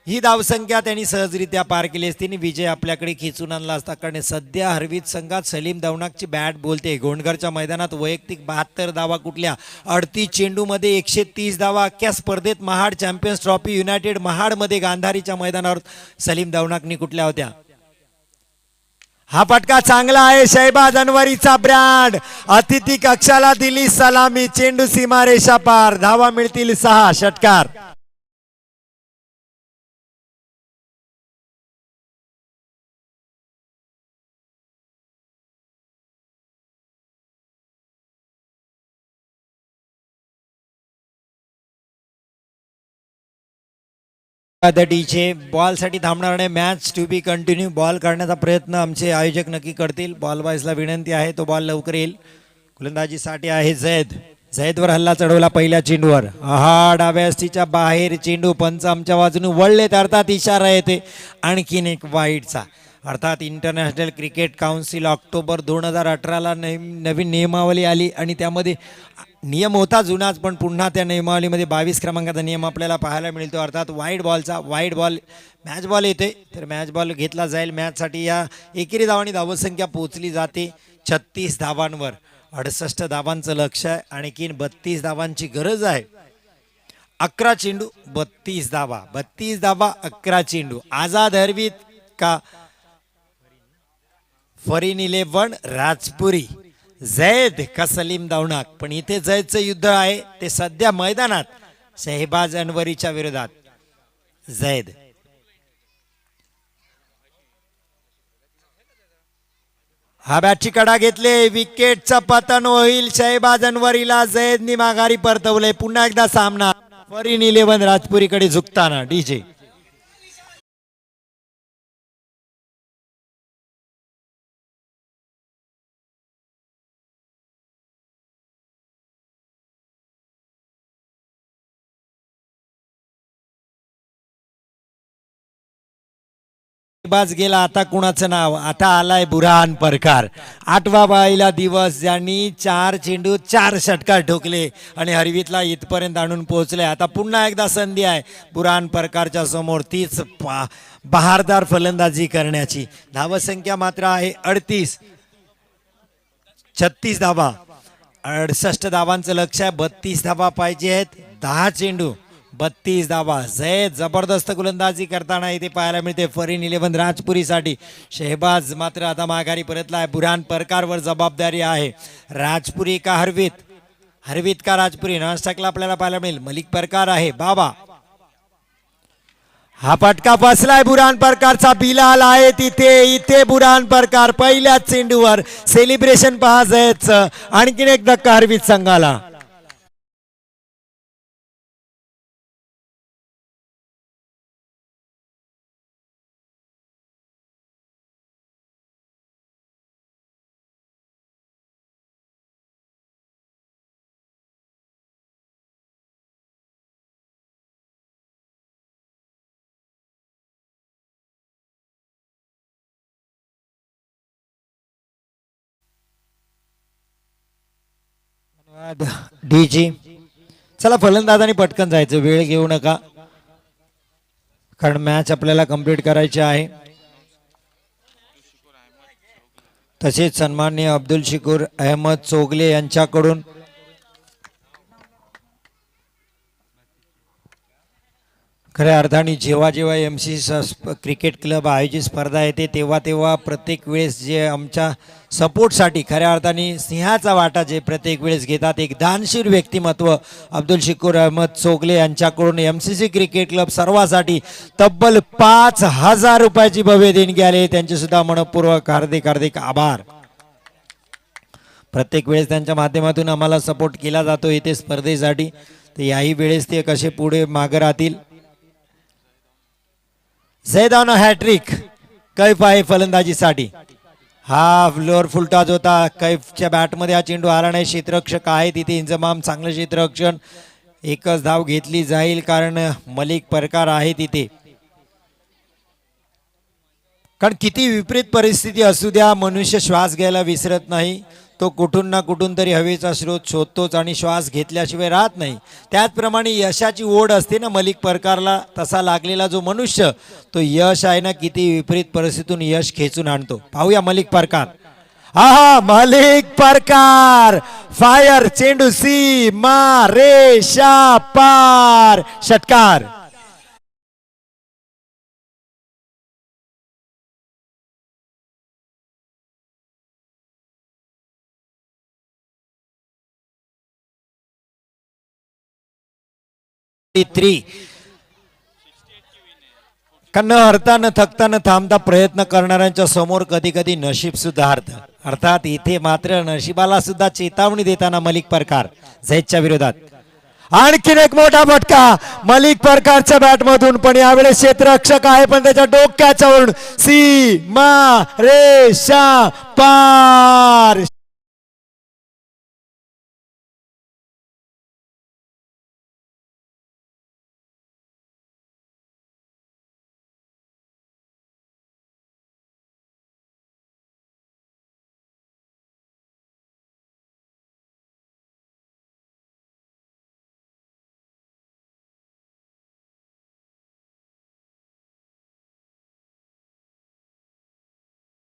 ही धावसंख्या त्यांनी सहजरित्या पार केली असती आणि विजय आपल्याकडे खेचून आणला असता. कारण सध्या हरवीत संघात सलीम दवनाकची बॅट बोलते. गोंडघरच्या मैदानात वैयक्तिक 72 धावा कुठल्या, 38 चेंडूमध्ये 130 धावा. अख्ख्या स्पर्धेत महाड चॅम्पियन्स ट्रॉफी युनायटेड महाडमध्ये गांधारीच्या मैदानावर सलीम दवनाकनी कुठल्या होत्या. हा फटका चांगला आहे. शहबाज अनवरीचा ब्रँड अतिथी कक्षाला दिली सलामी. चेंडू सीमारेषा पार. धावा मिळतील 6. षटकार. पद्धतीचे बॉलसाठी थांबणार नाही. Match to be continue. Ball काढण्याचा प्रयत्न आमचे आयोजक नक्की करतील. बॉल बॉयजला विनंती आहे, तो बॉल लवकर येईल. गोलंदाजीसाठी आहे झैद. झैदवर हल्ला चढवला पहिल्या चेंडूवर. हा डाव्या अस्तीच्या बाहेर चेंडू. पंच आमच्या बाजूने वळलेत, अर्थात इशारा येते आणखीन एक वाईटचा. अर्थात इंटरनॅशनल क्रिकेट काउन्सिल ऑक्टोबर 2018ला नवीन नियमावली आली आणि त्यामध्ये नियम होता जुनाच, पण पुन्हा त्या नियमावलीमध्ये 22 क्रमांकाचा नियम आपल्याला पाहायला मिळतो. अर्थात वाईट बॉल मॅच बॉल येते, तर मॅच बॉल घेतला जाईल. मॅचसाठी या एकेरी धावांनी धावसंख्या पोहोचली जाते 36 धावांवर. 68 धावांचं लक्ष आहे, आणखीन 32 धावांची गरज आहे. 11 चेंडू 32 धावा, 32 धावा 11 चेंडू. आझाद हरवीत का फरीन 11 राजपुरी, झैद का सलीम दावणाक. पण इथे झैदचं युद्ध आहे ते सध्या मैदानात शहबाज अनवरीच्या विरोधात. झैद हा बॅटची कडा घेतले, विकेटचं पतन होईल शहबाज अनवरीला. झैदनी माघारी परतवले. पुन्हा एकदा सामना फरीन 11 राजपुरीकडे झुकताना. डीजे बाज गेला. आता कुणाचं नाव? आता आलाय बुरहान परकार. 8वा बाईला दिवस, ज्यांनी 4 चेंडू 4 षटकार ठोकले आणि हरवीतला इथपर्यंत आणून पोहोचले. आता पुन्हा एकदा संधी आहे बुरहान परकारच्या समोर, तीच बहारदार फलंदाजी करण्याची. धावसंख्या मात्र आहे 38. 36 धावा, 68 धावांचं लक्ष आहे. 32 धावा पाहिजे आहेत. 10 चेंडू 32 धावा. झैद जबरदस्त गोलंदाजी करताना इथे पाहायला मिळते फरीन 11 राजपुरीसाठी. शहबाज मात्र आता माघारी परतला आहे. बुरहान परकारवर जबाबदारी आहे. राजपुरी का हरवीत, हरवीत का राजपुरी, नाश्ताकला आपल्याला पाहायला मिळेल. मलिक परकार आहे. बाबा हा फटका बसलाय बुरहान परकारचा. बिलाल आहे तिथे. इथे बुरहान परकार पहिल्याच चेंडूवर सेलिब्रेशन पहा झैदचं. आणखीन एक धक्का हरवीत संघाला. डीजी चला, फलंदाजाने पटकन जायचं, वेळ घेऊ नका, कारण मॅच आपल्याला कंप्लीट करायची आहे. तसेच सन्माननीय अब्दुल शिकूर अहमद चोगले यांच्याकडून खऱ्या अर्थाने जेव्हा जेव्हा MC क्रिकेट क्लब आयोजित स्पर्धा येते तेव्हा तेव्हा प्रत्येक वेळेस जे आमच्या सपोर्टसाठी खऱ्या अर्थाने सिंहाचा वाटा जे प्रत्येक वेळेस घेतात, एक दानशीर व्यक्तिमत्व अब्दुल शिकूर अहमद चोगले यांच्याकडून MCC क्रिकेट क्लब सर्वांसाठी तब्बल 5,000 रुपयाची भव्य देणगी आली. त्यांचे सुद्धा मनपूर्वक हार्दिक हार्दिक आभार. प्रत्येक वेळेस त्यांच्या माध्यमातून आम्हाला सपोर्ट केला जातो इथे स्पर्धेसाठी, तर याही वेळेस ते कसे पुढे मागे राहतील. झैदान हॅट्रिक. कैफ आहे फलंदाजीसाठी. हा फ्लोअर फुलटाज होता. कैफच्या बॅटमध्ये हा चेंडू आला नाही. क्षेत्ररक्षक आहे तिथे इंजमाम, चांगलं क्षेत्ररक्षण. एकच धाव घेतली जाईल कारण मलिक परकार आहे तिथे. कारण किती विपरीत परिस्थिती असू द्या, मनुष्य श्वास घ्यायला विसरत नाही. तो कुठून ना कुठून तरी हवेचा स्रोत शोधतोच आणि श्वास घेतल्याशिवाय राहत नाही. त्याचप्रमाणे यशाची ओढ असते ना मलिक परकारला, तसा लागलेला जो मनुष्य, तो यश आहे ना, किती विपरीत परिस्थितीतून यश खेचून आणतो. पाहूया मलिक परकार. हा मलिक परकार, फायर, चेंडू सी मा रेषा पार, षटकार. न हरता न थकता न थांबता प्रयत्न करणाऱ्यांच्या समोर कधी कधी नशीब सुद्धा हरतं. अर्थात इथे मात्र नशिबाला सुद्धा चेतावणी देताना मलिक परकार झैदच्या विरोधात. आणखीन एक मोठा फटका मलिक परकारच्या बॅटमधून, पण यावेळेस क्षेत्ररक्षक आहे पण त्याच्या डोक्याच्या वरून सीमा रेषा पार.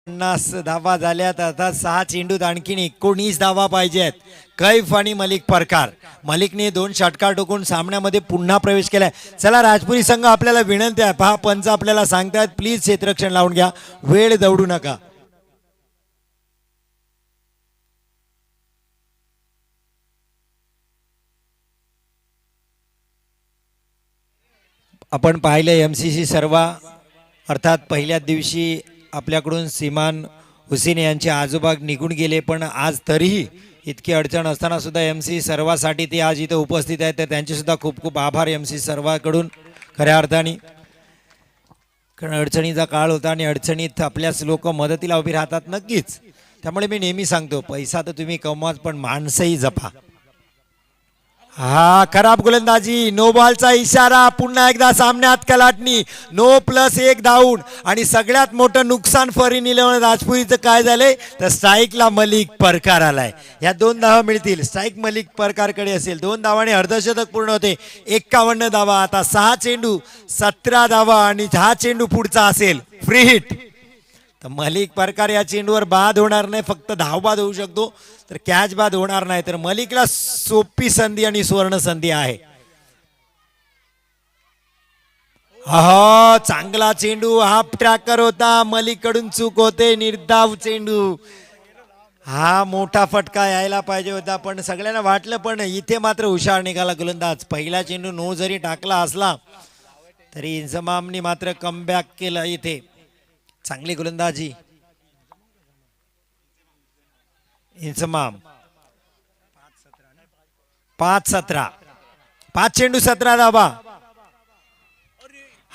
50 धावा झाल्यात. आता 6 चेंडूत आणखीन 19 धावा पाहिजेत. कैफ आणि मलिक परकार. मलिकने 2 षटकार टोकून सामन्यामध्ये पुन्हा प्रवेश केलाय. चला राजपुरी संघ, आपल्याला विनंती आहे, पहा पंच आपल्याला सांगतायत प्लीज क्षेत्ररक्षण लावून घ्या, वेळ दौडू नका. आपण पाहिले MCC सर्वा अर्थात पहिल्याच दिवशी आपल्याकडून सीमान हुसेन यांचे आजोबा निघून गेले, पण आज तरीही इतकी अडचण असताना सुद्धा MC सर्वासाठी ते आज इथे उपस्थित आहेत. तर त्यांचे सुद्धा खूप खूप आभार MC सर्वाकडून खऱ्या अर्थाने. कारण अडचणीचा काळ होता आणि अडचणीत आपल्याच लोक मदतीला उभी राहतात नक्कीच. त्यामुळे मी नेहमी सांगतो, पैसा तर तुम्ही कमवाच पण माणसंही जपा. हा खराब गोलंदाजी, नो बॉलचा इशारा, पुन्हा एकदा सामन्यात कलाटणी, नो प्लस 1 धावून. आणि सगळ्यात मोठं नुकसान फॉर इलेव्हन राजपुरीचं काय झालंय तर स्ट्राईकला मलिक परकार आलाय. या 2 धावा मिळतील. स्ट्राईक मलिक परकारकडे असेल, 2 धावाने अर्धशतक पूर्ण होते. 51 धावा. आता 6 चेंडू 17 धावा आणि हा चेंडू पुढचा असेल फ्री हिट. तर मलिक परकार या चेंडूवर बाद होणार नाही, फक्त धावबाद होऊ शकतो, तर कॅच बाद होणार नाही. तर मलिकला सोपी संधी आणि सुवर्ण संधी आहे. हा चांगला चेंडू, हाफ ट्रॅकर होता, मलिक कडून चूक होते, निर्धाव चेंडू. हा मोठा फटका यायला पाहिजे होता, पण सगळ्यांना वाटलं, पण इथे मात्र हुशार निघाला गोलंदाज. पहिला चेंडू नो जरी टाकला असला तरी इंजमामनी मात्र कमबॅक केलं. इथे चांगली गोलंदाजी इंजमाम. 5-17, 5 चेंडू 17 धावा.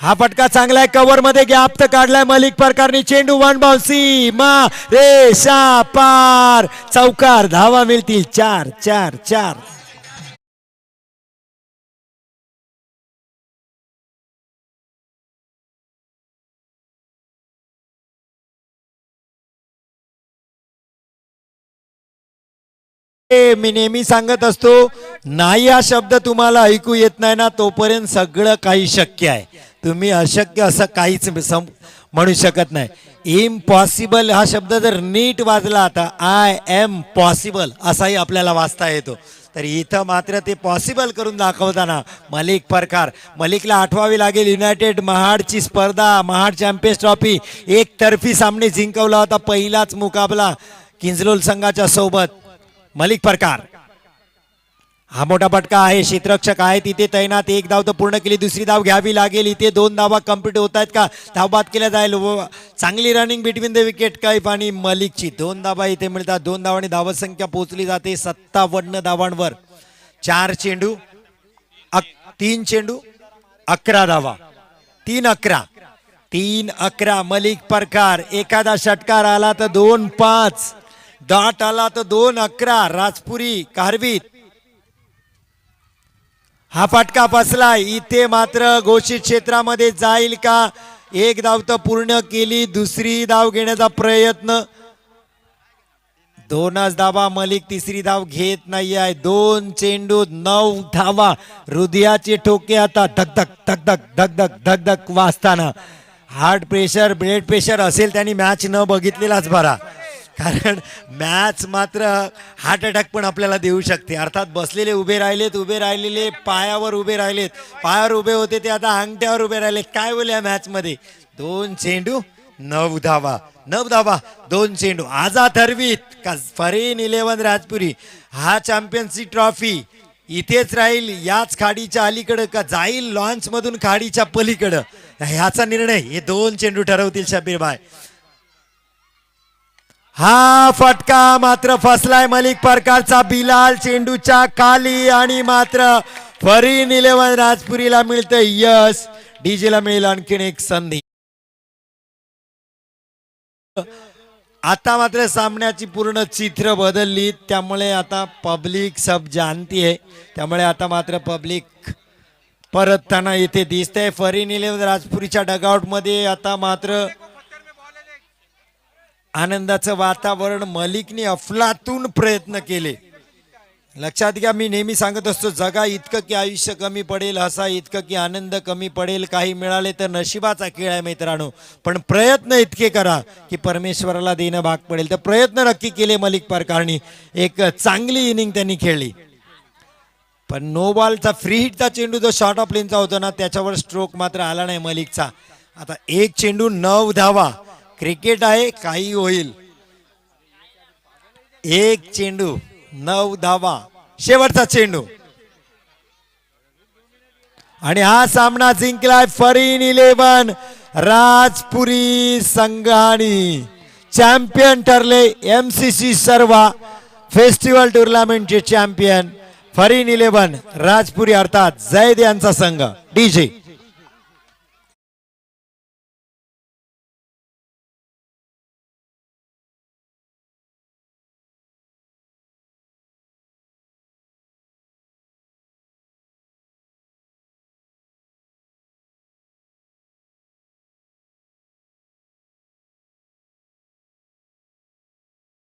हा फटका चांगला आहे, कव्हर मध्ये गॅप तर काढलाय मलिक परकारने. चेंडू 1 बाउन्सी मा रेषा पार, चौकार. धावा मिळतील 4-4-4. मी नेहमी सांगत असतो, नाही हा शब्द तुम्हाला ऐकू येत नाही ना तोपर्यंत सगळं काही शक्य आहे. तुम्ही अशक्य असं काहीच म्हणू शकत नाही. इम्पॉसिबल हा शब्द जर नीट वाजला आता आय एम पॉसिबल असाही आपल्याला वाचता येतो. तर इथं मात्र ते पॉसिबल करून दाखवताना मलिक परकार. मलिकला आठवावी लागेल युनायटेड महाडची स्पर्धा, महाड चॅम्पियन्स ट्रॉफी एकतर्फी सामने जिंकवला होता पहिलाच मुकाबला किंजलोल संघाच्या सोबत. मलिक परकार हा मोठा फटका आहे, क्षेत्ररक्षक आहे तिथे तैनात. 1 धाव तर पूर्ण केली, दुसरी धाव घ्यावी लागेल. इथे 2 धावा कंप्लीट होत आहेत का, धावबाद केल्या जाईल. चांगली running between the wicket Kaif आणि मलिकची. 2 धावा इथे मिळतात. 2 धावांनी धावत संख्या पोहोचली जाते 57 धावांवर. 4 चेंडू 3 चेंडू 11 धावा. 3-11, 3-11. मलिक परकार. एखादा षटकार आला तर 2-5, दाट आला तर 2-11. राजपुरी कारवीत. हा फटका फसलाय. इथे मात्र घोषित क्षेत्रामध्ये जाईल का. 1 धाव तर पूर्ण केली, दुसरी धाव घेण्याचा प्रयत्न. 2च धावा. मलिक तिसरी धाव घेत नाही आहे. 2 चेंडू 9 धावा. हृदयाचे ठोके आता धक धक धक धक धक धक धक धक वाजताना. हार्ट प्रेशर, ब्लड प्रेशर असेल त्यांनी मॅच न बघितलेलाच बरा, कारण मॅच मात्र हार्ट अटॅक पण आपल्याला देऊ शकते. अर्थात बसलेले उभे राहिलेत, उभे राहिलेले पायावर उभे राहिलेत, पायावर उभे होते ते आता अंगठ्यावर उभे राहिलेत. काय बोलले या मॅच मध्ये. 2 चेंडू 9 धावा. 9 धावा 2 चेंडू. आजा ठरवीत का फॉरेन 11 राजपुरी हा चॅम्पियनशिप ट्रॉफी इथेच राहील याच खाडीच्या अलीकडं का जाईल लॉन्च मधून खाडीच्या पलीकडं, ह्याचा निर्णय हे 2 चेंडू ठरवतील शब्बीर भाई. हा फटका मात्र फसलाय मलिक परकारचा. बिलाल चेंडूच्या खाली आणि मात्र फॉरेन 11 राजपुरीला मिळतं यश. डीजेला मिळेल आणखीन एक संधी. आता मात्र सामन्याची पूर्ण चित्र बदलली, त्यामुळे आता पब्लिक सब जानती है, त्यामुळे आता मात्र पब्लिक परतताना इथे दिसतंय. फॉरेन 11 राजपुरीच्या डगआउट मध्ये आता मात्र आनंदाचं वातावरण. मलिकने अफलातून प्रयत्न केले, लक्षात घ्या, मी नेहमी सांगत असतो, जगा इतकं की आयुष्य कमी पडेल, हसा इतकं की आनंद कमी पडेल, काही मिळाले तर नशिबाचा खेळ आहे मित्रांनो, पण प्रयत्न इतके करा की परमेश्वराला देणं भाग पडेल. तर प्रयत्न नक्की केले मलिक परकारनी, एक चांगली इनिंग त्यांनी खेळली. पण नो बॉलचा फ्री हिटचा चेंडू जो शॉर्ट ऑफ लेनचा होता ना, त्याच्यावर स्ट्रोक मात्र आला नाही मलिकचा. आता एक चेंडू 9 धावा, क्रिकेट आहे काही होईल. एक चेंडू 9 धावा, शेवटचा चेंडू, आणि हा सामना जिंकलाय फरीन 11 राजपुरी संघाने. चॅम्पियन ठरले MCC सर्वा फेस्टिवल टुर्नामेंटचे चॅम्पियन फरीन 11 राजपुरी अर्थात जैद यांचा संघ. DJ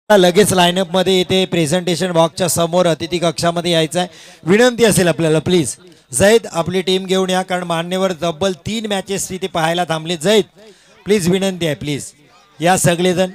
लगेच लाईनअप मध्ये येते. प्रेझेंटेशन बॉक्सच्या समोर अतिथी कक्षामध्ये यायचं आहे. विनंती असेल आपल्याला, प्लीज जैद आपली टीम घेऊन या, कारण मान्यवर तब्बल 3 मॅचेस तिथे पाहायला थांबले. जैद प्लीज, विनंती आहे, प्लीज या सगळेजण.